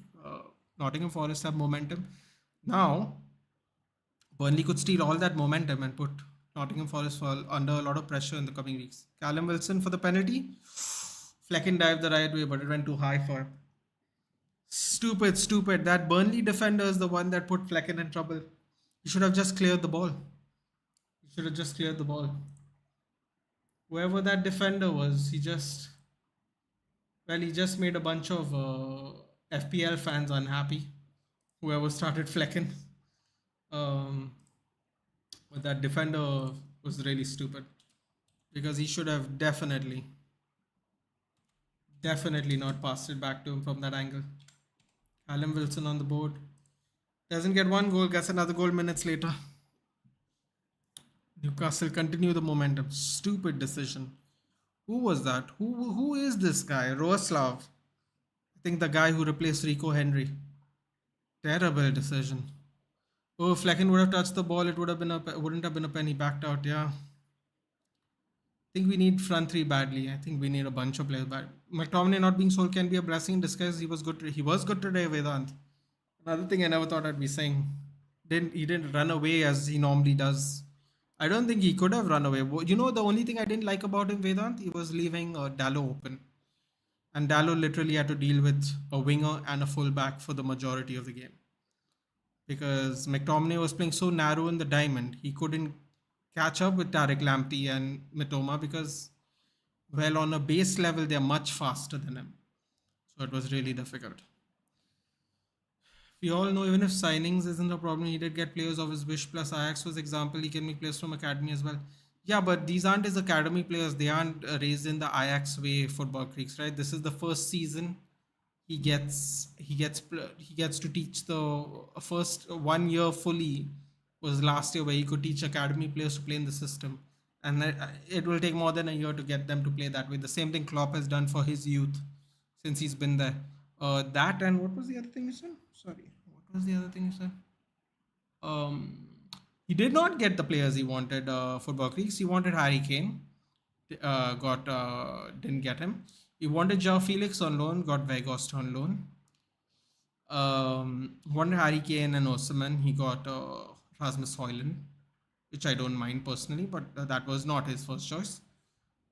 Nottingham Forest have momentum. Now, Burnley could steal all that momentum and put Nottingham Forest under a lot of pressure in the coming weeks. Callum Wilson for the penalty. Flecken dived the right way, but it went too high for him. Stupid, stupid. That Burnley defender is the one that put Flecken in trouble. He should have just cleared the ball. He should have just cleared the ball. Whoever that defender was, he just made a bunch of FPL fans unhappy. Whoever started Flecken. Um, but that defender was really stupid because he should have definitely not passed it back to him from that angle. Callum Wilson on the board. Doesn't get one goal, gets another goal minutes later. Newcastle continue the momentum. Stupid decision. Who was that? Who is this guy? Roslav. I think the guy who replaced Rico Henry. Terrible decision. Oh, if Flecken would have touched the ball, it wouldn't have been a penny backed out. Yeah. I think we need front three badly. I think we need a bunch of players bad. McTominay not being sold can be a blessing in disguise. He was good. He was good today, Vedant. Another thing I never thought I'd be saying. He didn't run away as he normally does. I don't think he could have run away. You know, the only thing I didn't like about him, Vedant, he was leaving Dallo open. And Dallo literally had to deal with a winger and a fullback for the majority of the game. Because McTominay was playing so narrow in the diamond, he couldn't catch up with Tarek Lamptey and Mitoma because, well, on a base level, they're much faster than him. So it was really difficult. We all know even if signings isn't a problem, he did get players of his wish. Plus Ajax was example, he can make players from academy as well. Yeah, but these aren't his academy players. They aren't raised in the Ajax way, football creeks, right? This is the first season he gets to teach the first 1 year fully was last year where he could teach academy players to play in the system, and it will take more than a year to get them to play that way. The same thing Klopp has done for his youth since he's been there. That and what was the other thing you said? Sorry, what was the other thing you said? Um, he did not get the players he wanted. Football Creeks. He wanted Harry Kane. Got Didn't get him. He wanted Joao Felix on loan. Got Vegas on loan. Wanted Harry Kane and Osimhen. He got Rasmus Højlund, which I don't mind personally, but that was not his first choice.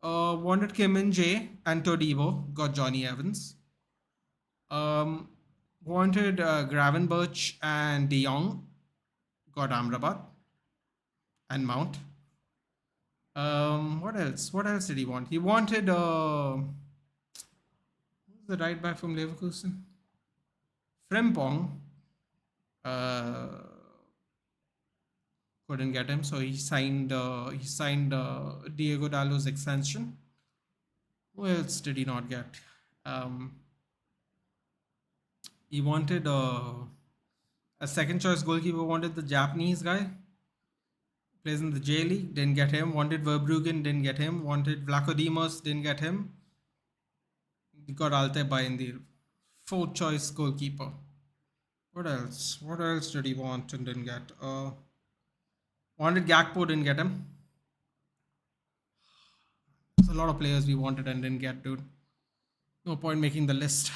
Wanted Kim and Jay and Todibo. Got Johnny Evans. Wanted Gravenberch and De Jong. Got Amrabat and Mount. What else? What else did he want? He wanted who's the right back from Leverkusen? Frimpong. Couldn't get him, so he signed Diego Dallo's extension. Who else did he not get? He wanted a second choice goalkeeper. Wanted the Japanese guy. Plays in the J League. Didn't get him. Wanted Verbruggen. Didn't get him. Wanted Vlachodimos. Didn't get him. He got Alte Bayindir. Fourth choice goalkeeper. What else? What else did he want and didn't get? Wanted Gakpo. Didn't get him. There's a lot of players we wanted and didn't get, dude. No point making the list.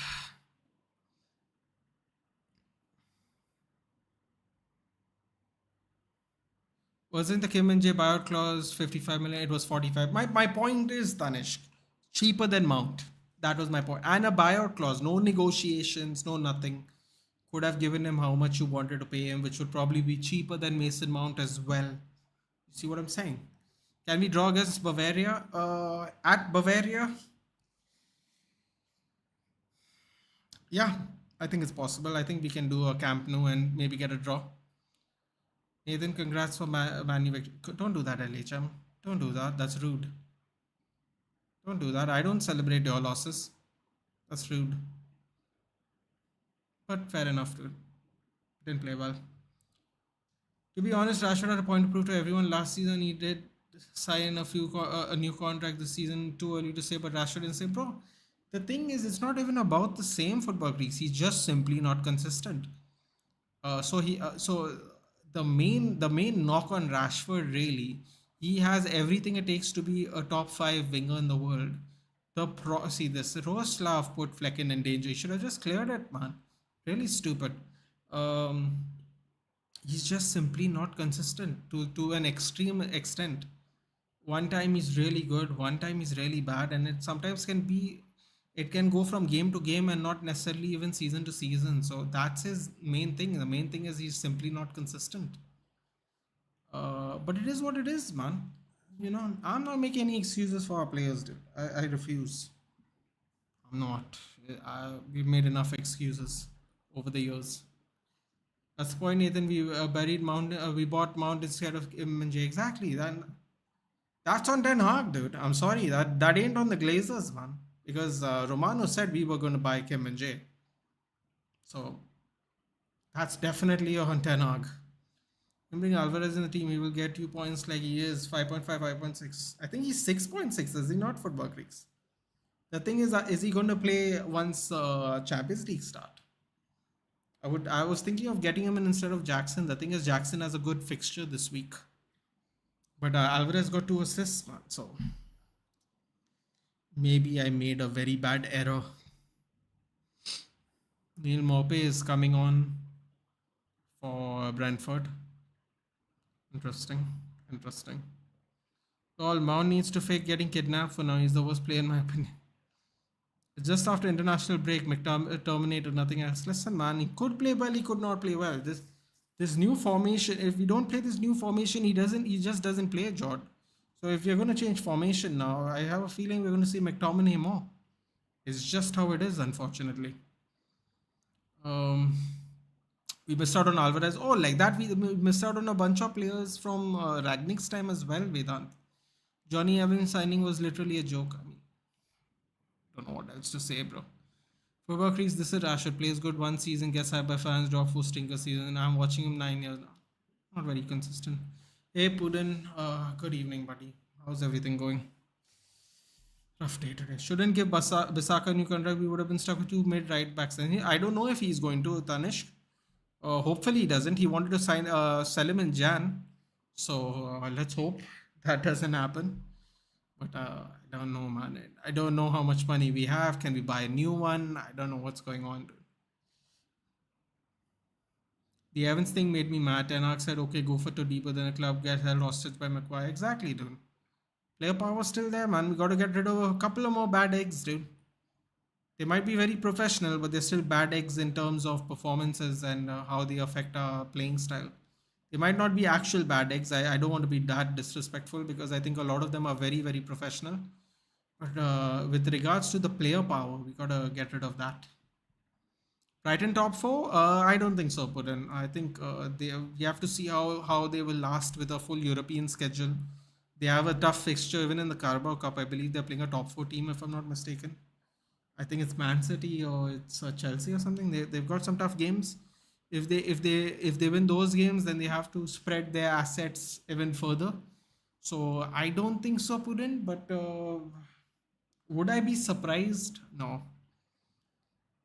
Wasn't the Kim and J buyout clause 55 million? It was 45. My point is, Tanishq, cheaper than Mount. That was my point. And a buyout clause, no negotiations, no nothing. Could have given him how much you wanted to pay him, which would probably be cheaper than Mason Mount as well. You see what I'm saying? Can we draw against Bavaria? At Bavaria? Yeah, I think it's possible. I think we can do a Camp Nou and maybe get a draw. Nathan, congrats for Man U victory. Don't do that, LHM. Don't do that. That's rude. Don't do that. I don't celebrate your losses. That's rude. But fair enough, dude. Didn't play well. To be honest, Rashford had a point to prove to everyone. Last season, he did sign a new contract this season. Too early to say, but Rashford didn't say, bro. The thing is, it's not even about the same football crease. He's just simply not consistent. So the main knock on Rashford really, he has everything it takes to be a top 5 winger in the world. See this Roslav put Flecken in danger. He should have just cleared it, man. Really stupid. He's just simply not consistent to an extreme extent. One time he's really good, one time he's really bad, and it sometimes can be it can go from game to game and not necessarily even season to season. So that's his main thing. The main thing is he's simply not consistent. But it is what it is, man. I'm not making any excuses for our players, dude. I refuse. I'm not. We've made enough excuses over the years. That's the point, Nathan. We buried Mount. We bought Mount instead of Kim and Jay. Exactly. That's on Ten Hag, dude. I'm sorry. That ain't on the Glazers, man. Because Romano said we were going to buy Kim and Jay. So that's definitely on Ten Hag. Bring Alvarez in the team, he will get you points like he is 5.5, 5.6. I think he's 6.6, is he not, Football Creeks? The thing is he going to play once Champions League start? I was thinking of getting him in instead of Jackson. The thing is, Jackson has a good fixture this week. But Alvarez got 2 assists, man. So maybe I made a very bad error. Neil Maupay is coming on for Brentford. Interesting. All Mount needs to fake getting kidnapped for now. He's the worst player in my opinion. Just after international break, terminated, nothing else. Listen, man, he could play well, he could not play well. This new formation, if we don't play this new formation, he just doesn't play, Jord. So if you're going to change formation now, I have a feeling we're going to see McTominay more. It's just how it is, unfortunately. We missed out on Alvarez. Oh, like that, we missed out on a bunch of players from Ragnick's time as well, Vedant. Johnny Evans signing was literally a joke. I mean, don't know what else to say, bro. Football Creeks, this is Rashford. Plays good one season, gets hyped by fans, drop for stinker season. And I'm watching him 9 years now. Not very consistent. Hey, Puddin. Good evening, buddy. How's everything going? Rough day today. Shouldn't give Bisaka a new contract. We would have been stuck with 2 mid right backs. And I don't know if he's going to, Tanishq. Hopefully he doesn't. He wanted to sell him in Jan. So let's hope that doesn't happen. But I don't know, man. I don't know how much money we have. Can we buy a new one? I don't know what's going on, dude. The Evans thing made me mad. Ten Hag said, okay, go for two deeper than a club, get held hostage by Maguire. Exactly, dude. Player power still there, man. We got to get rid of a couple of more bad eggs, dude. They might be very professional, but they're still bad eggs in terms of performances and how they affect our playing style. They might not be actual bad eggs. I don't want to be that disrespectful because I think a lot of them are very, very professional. But with regards to the player power, we got to get rid of that. Brighton top 4? I don't think so, Putin. I think you have to see how they will last with a full European schedule. They have a tough fixture even in the Carabao Cup. I believe they're playing a top 4 team if I'm not mistaken. I think it's Man City or it's Chelsea or something. They've got some tough games. If they win those games, then they have to spread their assets even further. So I don't think so, Putin. But would I be surprised? No.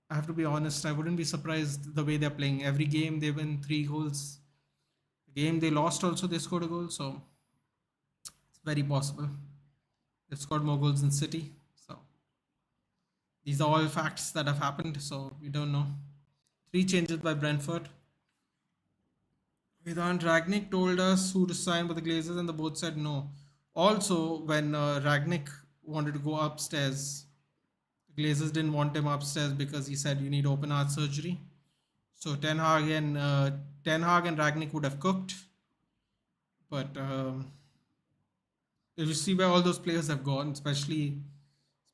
I have to be honest. I wouldn't be surprised the way they're playing. Every game they win 3 goals. The game they lost also they scored a goal. So it's very possible. They've scored more goals than City. So these are all facts that have happened. So we don't know. 3 changes by Brentford. Vedant Ragnick told us who to sign, but the Glazers and the board said no. Also, when Ragnick wanted to go upstairs, the Glazers didn't want him upstairs because he said you need open heart surgery. So Ten Hag and Ragnick would have cooked. But if you see where all those players have gone, especially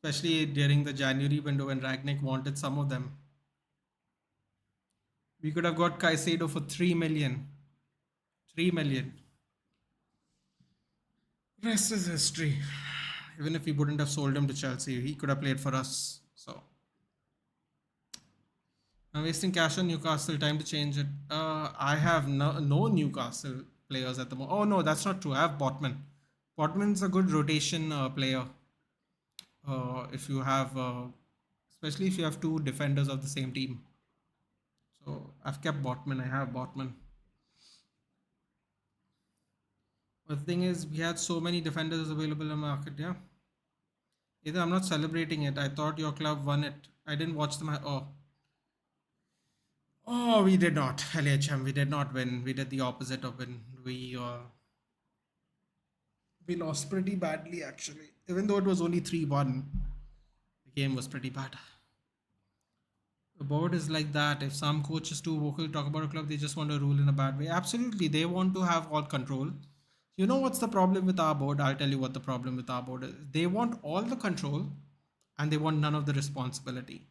during the January window when Ragnick wanted some of them. We could have got Caicedo for 3 million. 3 million. Rest is history. Even if we wouldn't have sold him to Chelsea, he could have played for us. So I'm wasting cash on Newcastle. Time to change it. I have no Newcastle players at the moment. Oh no, that's not true. I have Botman. Botman's a good rotation player. If you have, especially if you have 2 defenders of the same team. So I've kept Botman. I have Botman. But the thing is, we had so many defenders available in the market. Yeah. Either I'm not celebrating it. I thought your club won it. I didn't watch them. Oh, we did not. LHM, we did not win. We did the opposite of win. We lost pretty badly actually. Even though it was only 3-1. game was pretty bad. The board is like that. If some coach is too vocal, talk about a club, they just want to rule in a bad way. Absolutely, they want to have all control. You know what's the problem with our board? I'll tell you what the problem with our board is. They want all the control and they want none of the responsibility.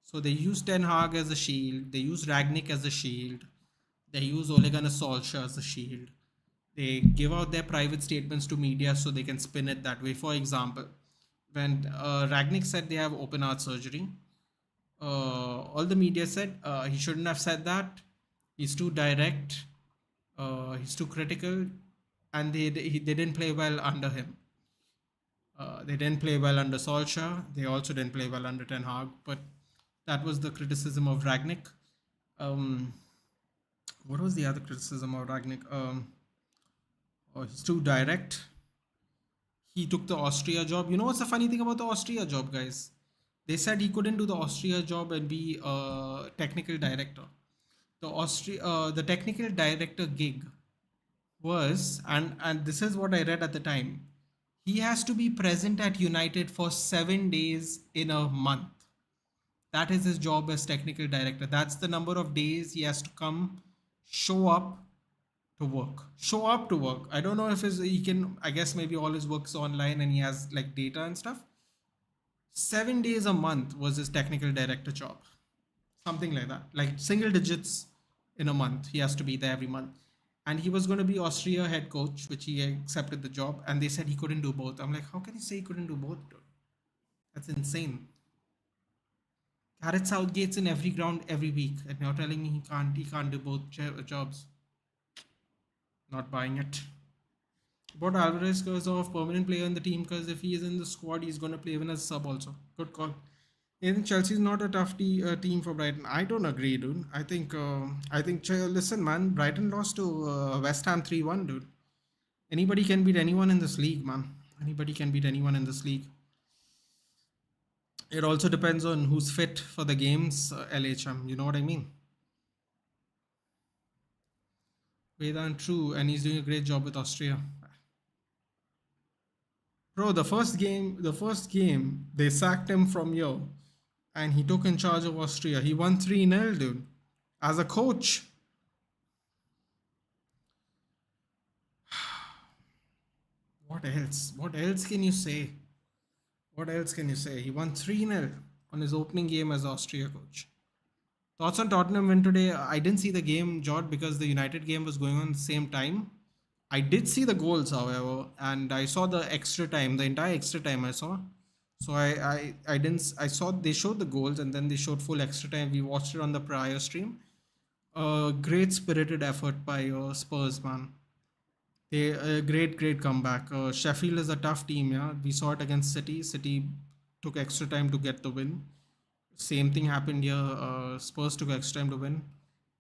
So they use Ten Hag as a shield, they use Ragnick as a shield, they use Ole Gunnar Solskjaer as a shield. They give out their private statements to media so they can spin it that way. For example, when Ragnick said they have open heart surgery, all the media said he shouldn't have said that. He's too direct. He's too critical, and they didn't play well under him. They didn't play well under Solskjaer. They also didn't play well under Ten Hag. But that was the criticism of Ragnick. Um, what was the other criticism of Ragnick? He's too direct. He took the Austria job. You know what's the funny thing about the Austria job, guys? They said he couldn't do the Austria job and be a technical director. The technical director gig was, and this is what I read at the time. He has to be present at United for 7 days in a month. That is his job as technical director. That's the number of days he has to come, show up to work. Show up to work. I don't know if he can. I guess maybe all his work's online and he has like data and stuff. 7 days a month was his technical director job, something like that, like single digits in a month. He has to be there every month, and he was going to be Austria head coach, which he accepted the job, and they said he couldn't do both. I'm like, how can you say he couldn't do both, dude? That's insane. Gareth Southgate's in every ground every week, and you're telling me he can't do both jobs. Not buying it. But Alvarez goes off permanent player in the team, because if he is in the squad, he's going to play even as sub also. Good call. I think Chelsea's not a tough team for Brighton. I don't agree, dude. I think. Listen, man. Brighton lost to West Ham 3-1, dude. Anybody can beat anyone in this league, man. Anybody can beat anyone in this league. It also depends on who's fit for the games. LHM, you know what I mean? Vedant, true, and he's doing a great job with Austria. Bro, the first game, they sacked him from here, and he took in charge of Austria. He won 3-0, dude. As a coach. What else? What else can you say? What else can you say? He won 3-0 on his opening game as Austria coach. Thoughts on Tottenham win today? I didn't see the game, Jod, because the United game was going on at the same time. I did see the goals, however, and I saw the extra time, the entire extra time I saw. So I didn't I saw they showed the goals and then they showed full extra time. We watched it on the prior stream. Great spirited effort by Spurs, man. They great comeback. Sheffield is a tough team, yeah. We saw it against City. City took extra time to get the win. Same thing happened here. Spurs took extra time to win.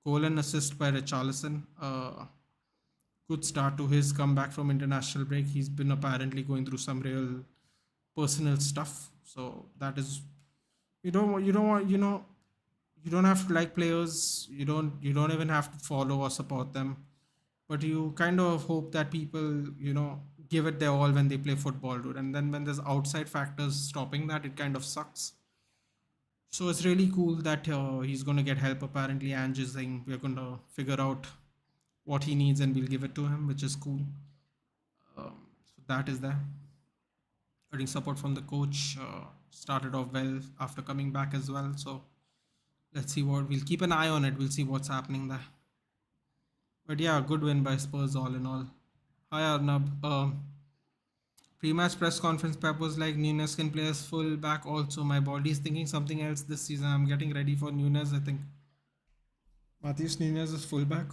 Goal and assist by Richarlison. Good start to his comeback from international break. He's been apparently going through some real personal stuff. So that is, you don't have to like players. You don't even have to follow or support them, but you kind of hope that people give it their all when they play football, dude. And then when there's outside factors stopping that, it kind of sucks. So it's really cool that he's going to get help. Apparently, Ange is saying we're going to figure out what he needs and we'll give it to him, which is cool. So that is there. Getting support from the coach. Started off well after coming back as well. So let's see we'll keep an eye on it. We'll see what's happening there. But yeah, good win by Spurs all in all. Hi Arnab. Pre-match press conference, Pep was like, Nunes can play as full back also. My body's thinking something else this season. I'm getting ready for Nunes, I think. Matheus Nunes is fullback.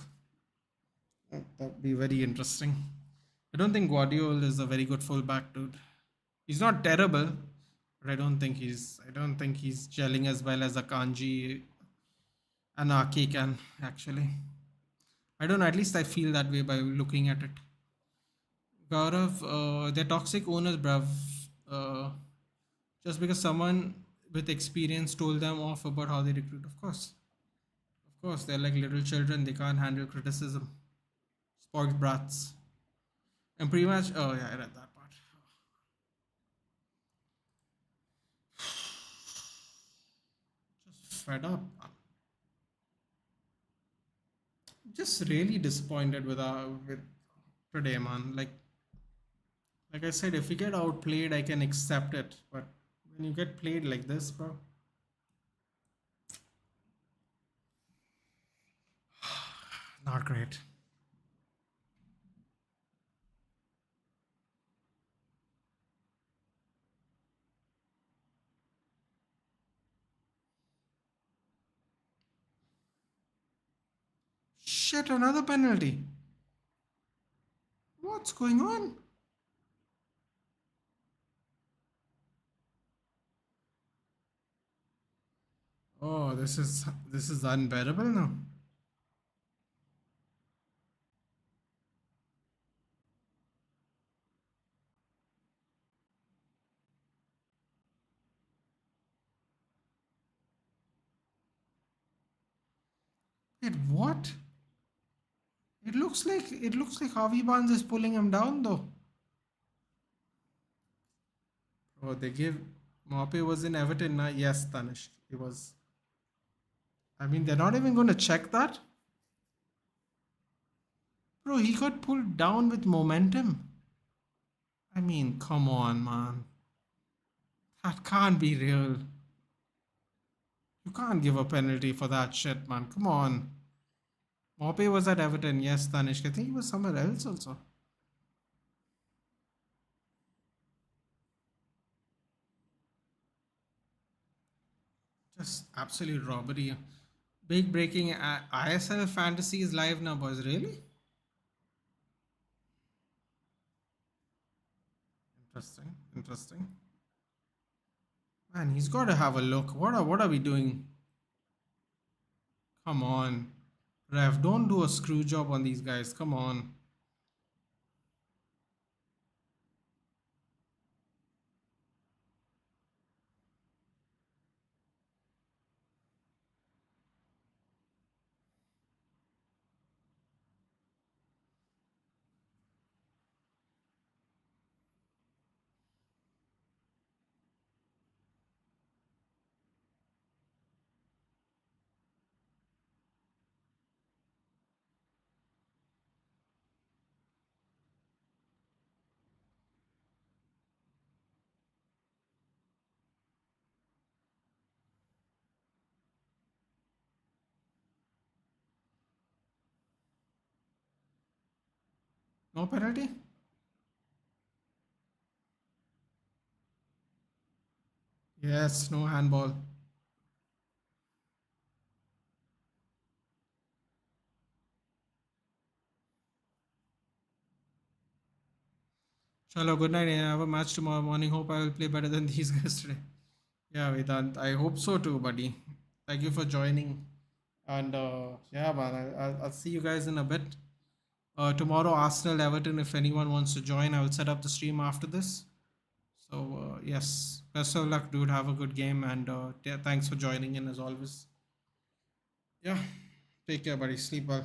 That would be very interesting. I don't think Guardiola is a very good fullback, dude. He's not terrible, but I don't think he's gelling as well as Akanji and Ake can, actually. I don't know, at least I feel that way by looking at it. Gaurav, they're toxic owners, bruv. Just because someone with experience told them off about how they recruit. Of course, they're like little children. They can't handle criticism. Spoiled brats. And pretty much, oh yeah, I read that part. just fed up. I'm just really disappointed with today, man. Like I said, if we get outplayed, I can accept it. But when you get played like this, bro, not great. Shit, another penalty. What's going on? Oh, this is unbearable now. Wait, what? It looks like Harvey Barnes is pulling him down though. Oh, they give Mape was in Everton. Yes, Tanish. He was. I mean, they're not even going to check that. Bro, he got pulled down with momentum. I mean, come on, man. That can't be real. You can't give a penalty for that shit, man. Come on. Mape was at Everton. Yes, Tanish. I think he was somewhere else also. Just absolute robbery. Big breaking ISL fantasy is live now, boys. Really? Interesting. Interesting. Man, he's got to have a look. What are we doing? Come on. Rev, don't do a screw job on these guys. Come on. No penalty? Yes, no handball. Chalo, good night. I have a match tomorrow morning. Hope I will play better than these guys today. Yeah, Vedant. I hope so too, buddy. Thank you for joining. And yeah, man, I'll see you guys in a bit. Tomorrow, Arsenal Everton. If anyone wants to join, I will set up the stream after this. So, yes, best of luck, dude. Have a good game. And yeah, thanks for joining in as always. Yeah, take care, buddy. Sleep well.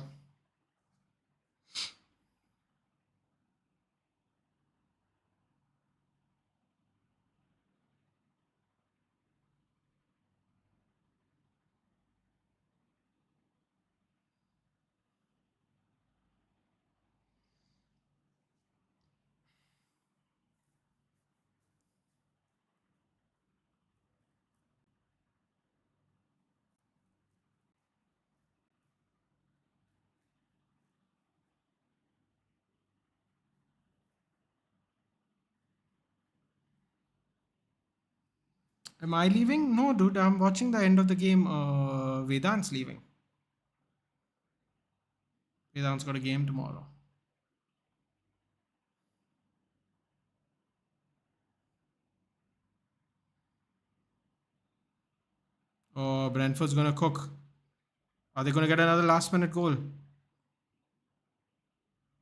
Am I leaving? No, dude. I'm watching the end of the game. Vedant's leaving. Vedant's got a game tomorrow. Oh, Brentford's gonna cook. Are they gonna get another last minute goal?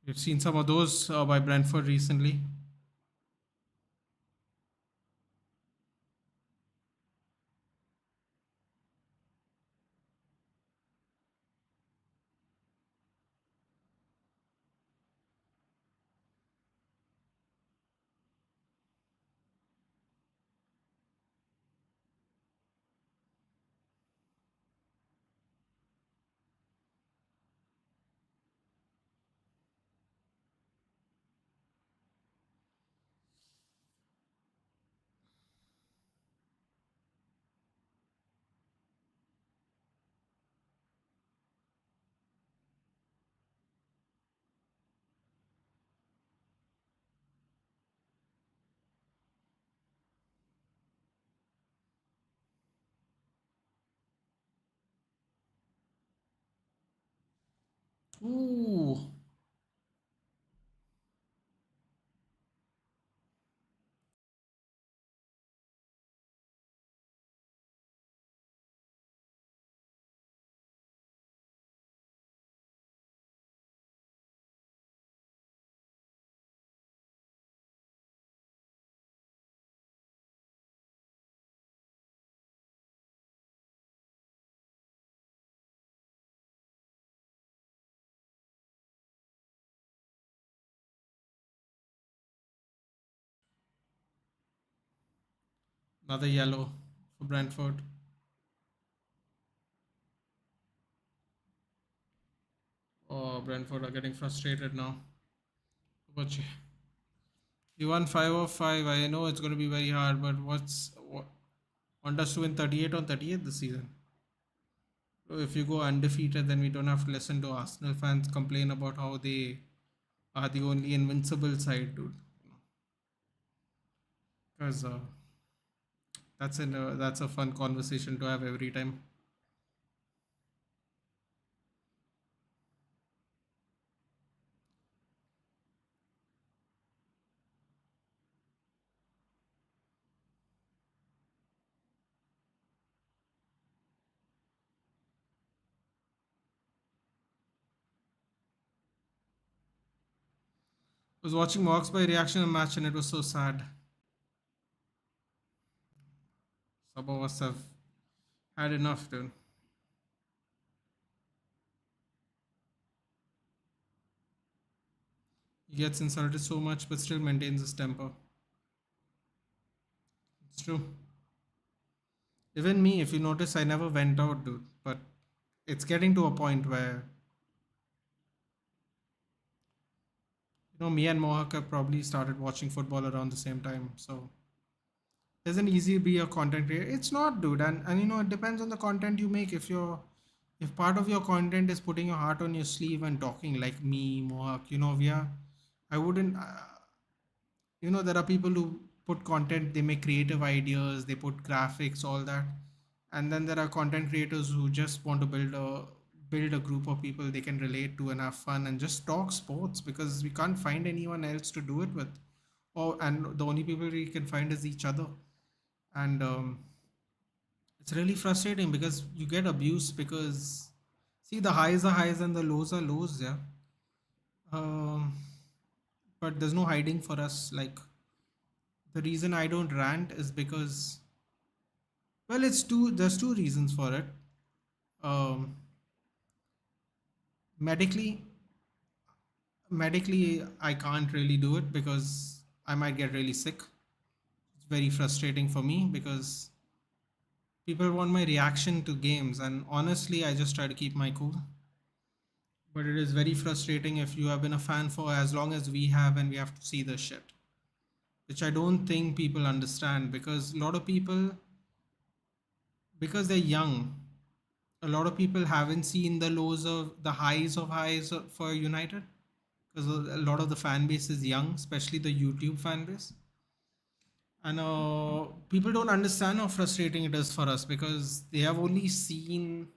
We've seen some of those by Brentford recently. Ooh, another yellow for Brentford. Oh, Brentford are getting frustrated now. But you won 5 of 5. I know it's going to be very hard, but want us to win 38 on 38 this season? So if you go undefeated, then we don't have to listen to Arsenal fans complain about how they are the only invincible side, dude. Because that's a fun conversation to have every time. I was watching Marks by reaction match and it was so sad. Some of us have had enough, dude. He gets insulted so much but still maintains his temper. It's true. Even me, if you notice, I never went out, dude. But it's getting to a point where, me and Mohawk have probably started watching football around the same time. So it isn't easy to be a content creator. It's not, dude. And it depends on the content you make. If part of your content is putting your heart on your sleeve and talking like me, Mohawk, I wouldn't. There are people who put content, they make creative ideas, they put graphics, all that, and then there are content creators who just want to build a group of people they can relate to and have fun and just talk sports because we can't find anyone else to do it with, and the only people we can find is each other. And it's really frustrating because you get abused because, see, the highs are highs and the lows are lows, yeah. um, but there's no hiding for us. Like, the reason I don't rant is because, well, there's two reasons for it. um, medically medically I can't really do it because I might get really sick. It's very frustrating for me because people want my reaction to games, and honestly I just try to keep my cool. But it is very frustrating if you have been a fan for as long as we have and we have to see this shit, which I don't think people understand, because a lot of people, because they're young, a lot of people haven't seen the highs of highs for United, because a lot of the fan base is young, especially the YouTube fan base. And people don't understand how frustrating it is for us because they have only seen,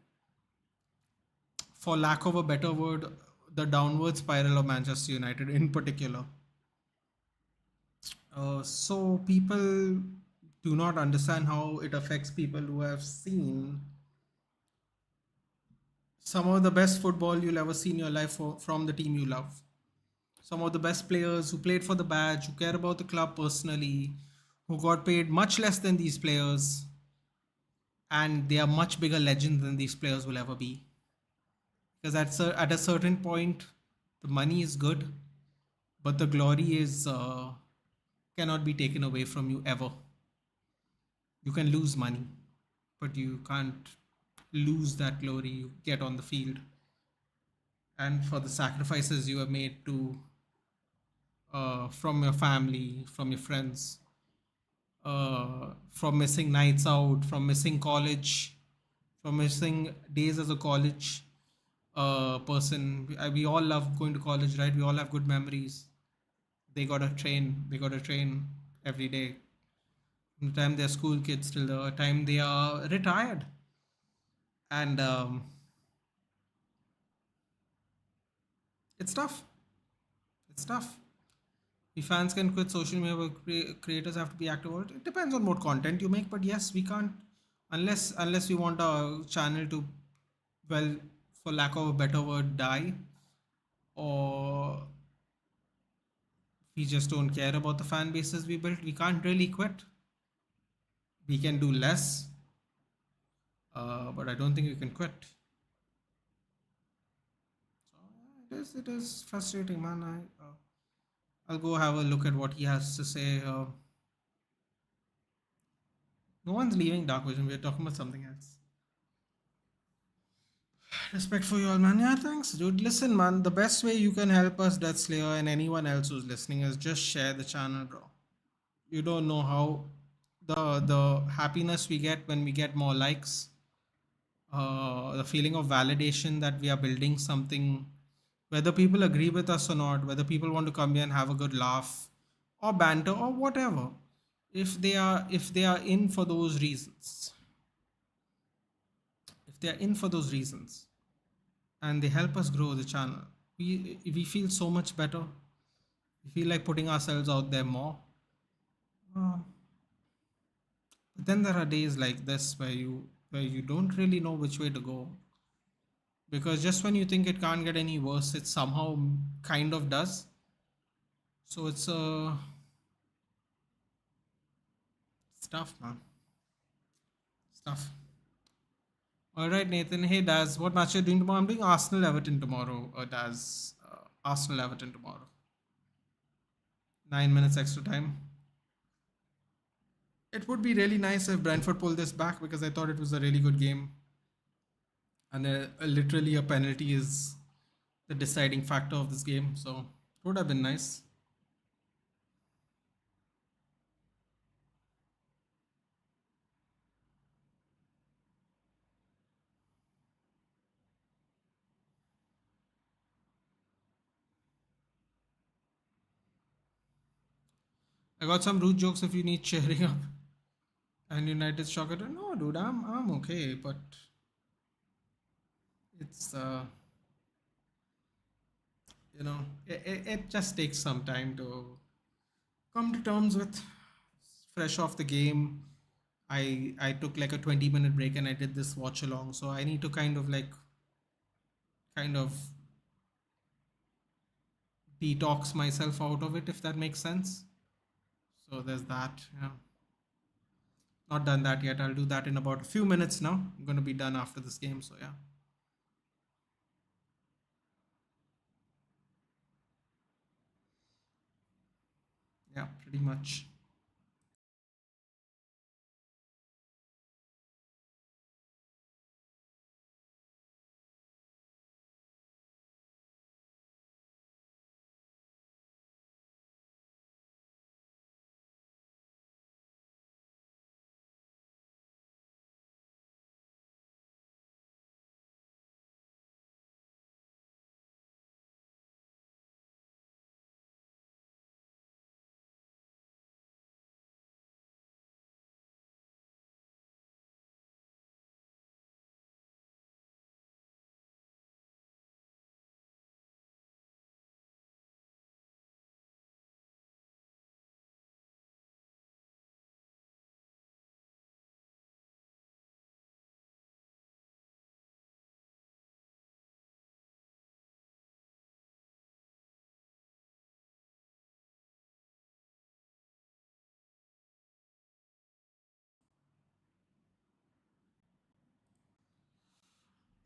for lack of a better word, the downward spiral of Manchester United in particular. So people do not understand how it affects people who have seen some of the best football you'll ever see in your life from the team you love. Some of the best players who played for the badge, who care about the club personally, who got paid much less than these players, and they are much bigger legends than these players will ever be. Because at a certain point, the money is good, but the glory is cannot be taken away from you ever. You can lose money, but you can't lose that glory you get on the field, and for the sacrifices you have made to from your family, from your friends, from missing nights out, from missing college, from missing days as a college person. We all love going to college, right? We all have good memories. They gotta train. They gotta train every day. From the time they're school kids till the time they are retired. And It's tough. It's tough. We fans can quit social media, but creators have to be active. It depends on what content you make, but yes, we can't unless we want our channel to, well, for lack of a better word, die, or we just don't care about the fan bases we built. We can't really quit. We can do less, but I don't think we can quit. So it is frustrating, man. I'll go have a look at what he has to say. No one's leaving Dark Vision. We're talking about something else. Respect for you all, man. Yeah, thanks, dude. Listen, man, the best way you can help us, Death Slayer, and anyone else who's listening is just share the channel, bro. You don't know how the happiness we get when we get more likes, the feeling of validation that we are building something, whether people agree with us or not, whether people want to come here and have a good laugh or banter or whatever. If they are in for those reasons, if they are in for those reasons, and they help us grow the channel, we feel so much better. We feel like putting ourselves out there more. Uh, but then there are days like this where you don't really know which way to go, because just when you think it can't get any worse, it somehow kind of does. So it's tough, man. It's tough. All right, Nathan. Hey, Daz, what match are you doing tomorrow? I'm doing Arsenal Everton tomorrow. Daz, Arsenal Everton tomorrow. 9 minutes extra time. It would be really nice if Brentford pulled this back, because I thought it was a really good game, and literally a penalty is the deciding factor of this game. So it would have been nice. I got some rude jokes if you need cheering up. And United shocker. No, dude, I'm okay, but it's it just takes some time to come to terms with. Fresh off the game, I took like a 20-minute break and I did this watch along. So I need to kind of detox myself out of it, if that makes sense. So there's that. Yeah. Not done that yet. I'll do that in about a few minutes now. I'm going to be done after this game. So yeah. Yeah, pretty much.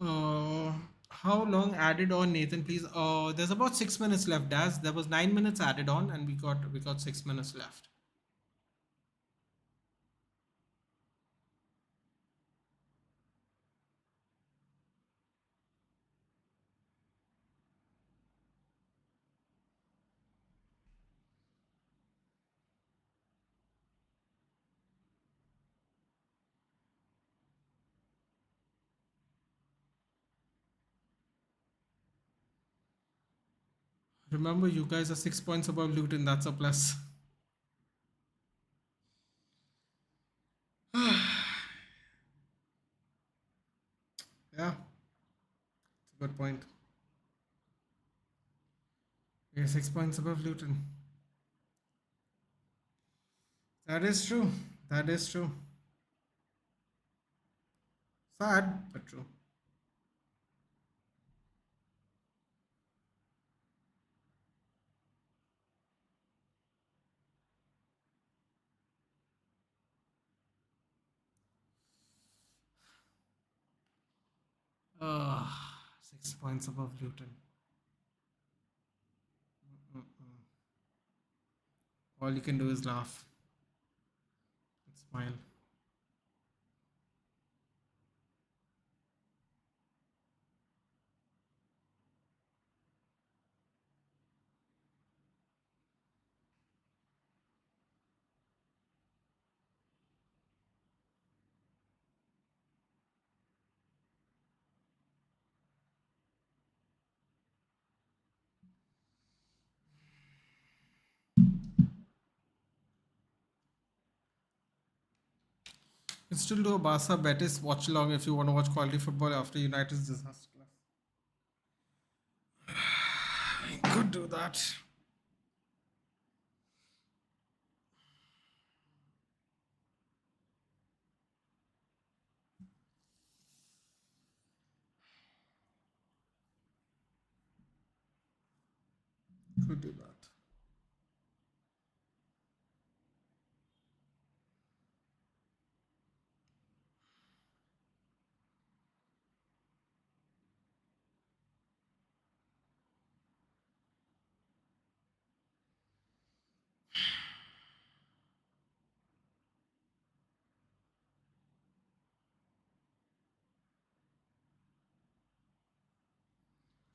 Uh, how long added on, Nathan? Please. There's about 6 minutes left. Daz, there was 9 minutes added on, and we got 6 minutes left. Remember, you guys are 6 points above Luton. That's a plus. Yeah, it's a good point. We're 6 points above Luton. That is true. That is true. Sad, but true. Uh, 6 points above Luton. Mm-mm. All you can do is laugh and smile. You can still do a Barca Betis watch along if you want to watch quality football after United's disaster class. You could do that. Could do that.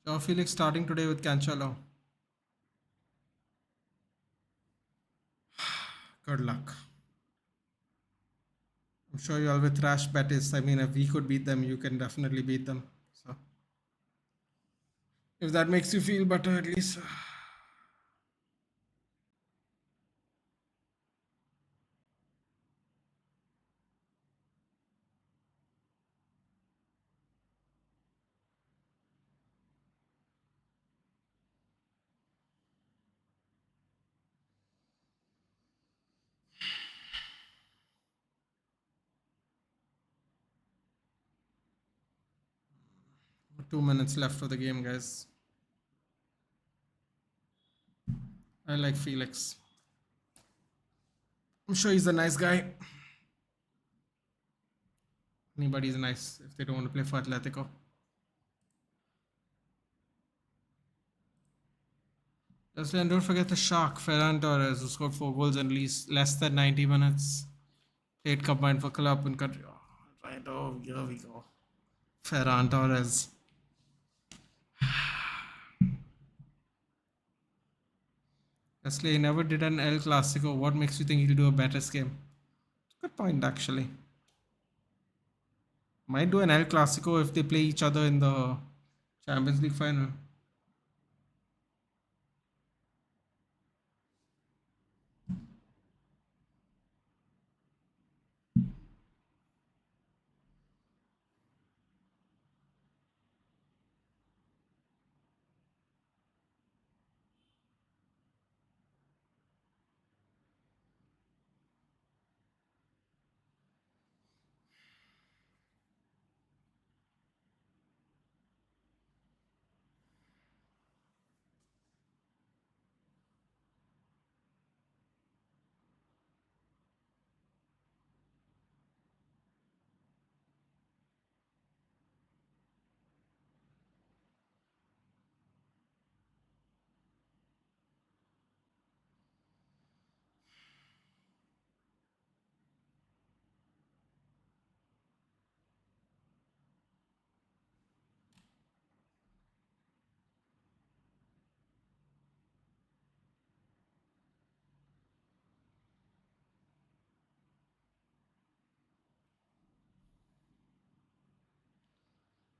Joao Felix starting today with Cancelo. Good luck. I'm sure you all will thrash Betis. I mean, if we could beat them, you can definitely beat them. So, if that makes you feel better, at least. 2 minutes left for the game, guys. I like Felix. I'm sure he's a nice guy. Anybody's nice if they don't want to play for Atletico. Lastly, and don't forget the Shark, Ferran Torres, who scored 4 goals in less than 90 minutes. Played combined for club and country. Oh, right, oh, here we go. Ferran Torres. Lastly, he never did an El Clasico. What makes you think he'll do a better game? Good point, actually. Might do an El Clasico if they play each other in the Champions League final.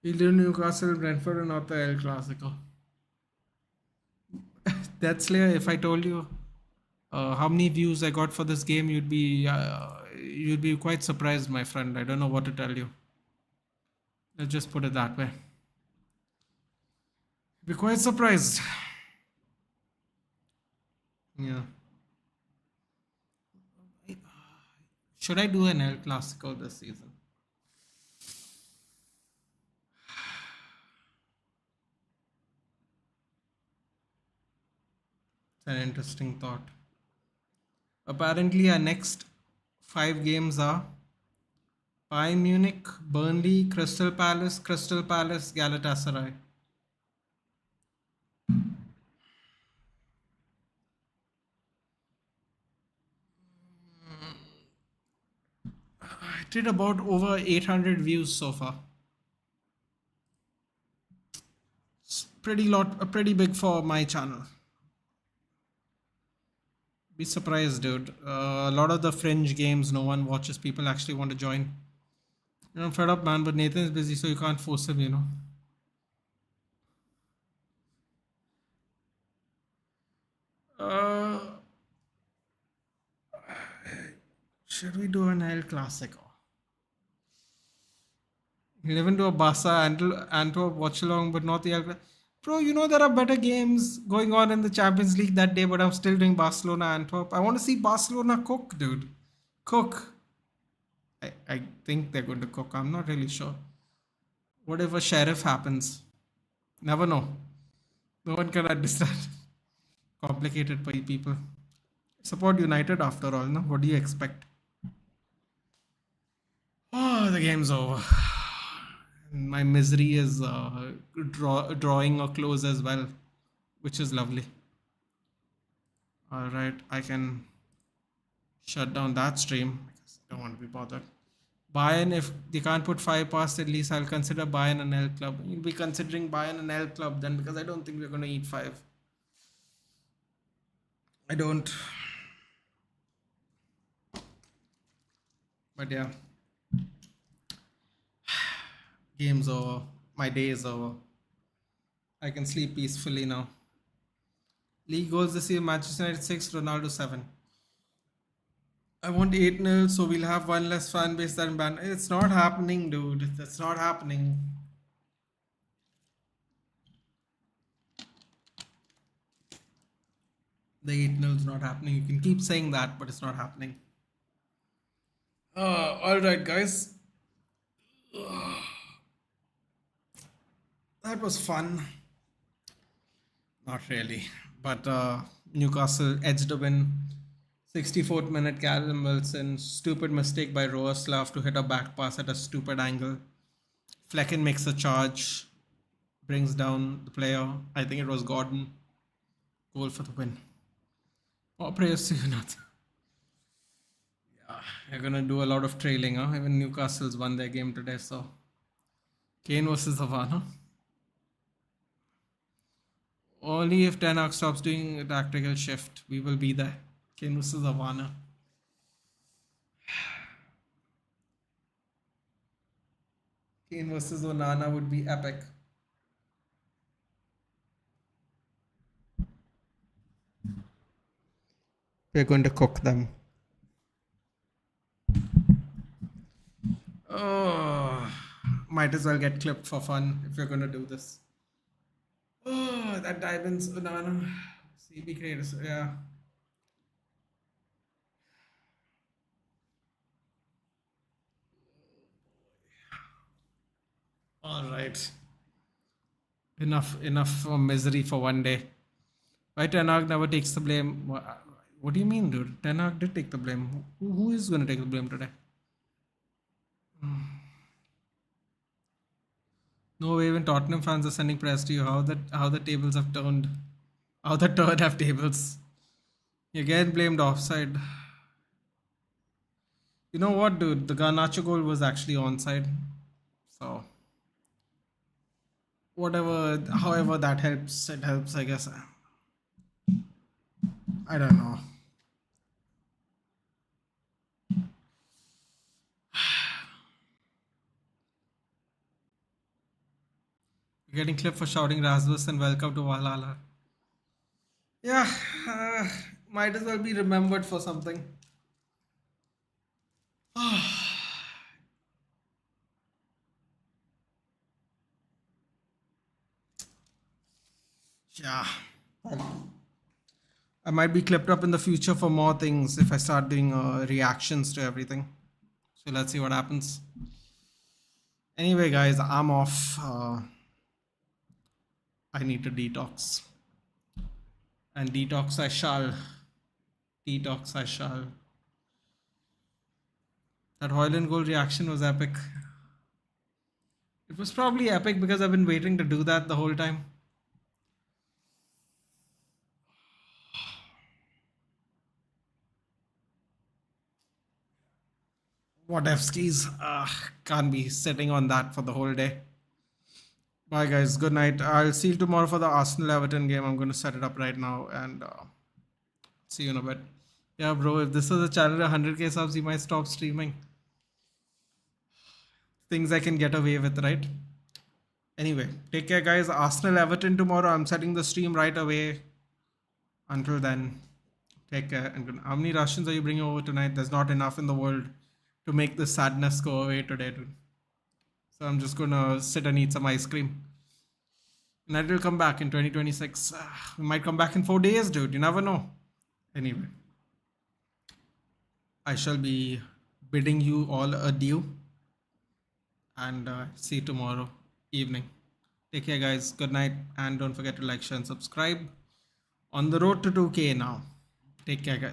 He'll do Newcastle, Brentford, and not the El Clasico. That's clear. If I told you how many views I got for this game, you'd be quite surprised, my friend. I don't know what to tell you. Let's just put it that way. Be quite surprised. Yeah. Should I do an El Clasico this season? It's an interesting thought. Apparently, our next five games are Bayern Munich, Burnley, Crystal Palace, Galatasaray. I did about over 800 views so far. It's pretty big for my channel. Be surprised, dude. A lot of the fringe games no one watches. People actually want to join. I'm fed up, man. But Nathan is busy, so you can't force him. Uh, should we do an El Clasico? 11 to a Barca Antwerp watch along, but not the El Bro, there are better games going on in the Champions League that day, but I'm still doing Barcelona Antwerp. I want to see Barcelona cook, dude. Cook. I think they're going to cook. I'm not really sure. Whatever sheriff happens. Never know. No one can understand. Complicated by people. Support United after all, no? What do you expect? Oh, the game's over. My misery is drawing a close as well, which is lovely. All right, I can shut down that stream because I don't want to be bothered. Bayern, if they can't put five past, at least I'll consider Bayern an L club. You'll be considering Bayern an L club then because I don't think we're going to eat five. I don't. But yeah, game's over. My day is over. I can sleep peacefully now. League goals this year: Manchester United 6, Ronaldo 7. I want 8-0, so we'll have one less fan base than ban. It's not happening, dude. That's not happening. The 8-0 is not happening. You can keep saying that, but it's not happening. Alright, guys. That was fun. Not really. But Newcastle edged a win. 64th minute, Callum Wilson. Stupid mistake by Roaslav to hit a back pass at a stupid angle. Flecken makes a charge. Brings down the player. I think it was Gordon. Goal for the win. More prayers to you, not. Yeah, you're gonna do a lot of trailing, huh? Even Newcastle's won their game today, so. Kane versus Havana. Only if Ten Hag stops doing a tactical shift, we will be there. Kane versus Havana. Kane versus Onana would be epic. We're going to cook them. Oh, might as well get clipped for fun if you're going to do this. Oh, that diamonds Onana. CB creators, yeah. All right. Enough for misery for one day. Why Ten Hag never takes the blame? What do you mean, dude? Ten Hag did take the blame. Who is going to take the blame today? No way, even Tottenham fans are sending press to you. How the tables have turned. How the turn have tables. You again blamed offside. You know what, dude? The Garnacho goal was actually onside. So whatever, however that helps, it helps, I guess. I don't know. You're getting clipped for shouting Rasmus and welcome to Valhalla. Yeah, might as well be remembered for something. Yeah. I might be clipped up in the future for more things if I start doing reactions to everything. So let's see what happens. Anyway, guys, I'm off. I need to detox. And detox I shall. Detox I shall. That Hoyland goal reaction was epic. It was probably epic because I've been waiting to do that the whole time. What F skis? Can't be sitting on that for the whole day. Bye, guys. Good night. I'll see you tomorrow for the Arsenal Everton game. I'm going to set it up right now and see you in a bit. Yeah, bro. If this was a channel 100k subs, you might stop streaming. Things I can get away with, right? Anyway, take care, guys. Arsenal Everton tomorrow. I'm setting the stream right away. Until then, take care. And how many Russians are you bringing over tonight? There's not enough in the world to make the sadness go away today, dude. So I'm just gonna sit and eat some ice cream. And that will come back in 2026. We might come back in 4 days, dude. You never know. Anyway, I shall be bidding you all adieu. And see you tomorrow evening. Take care, guys. Good night. And don't forget to like, share, and subscribe. On the road to 2K now. Take care, guys.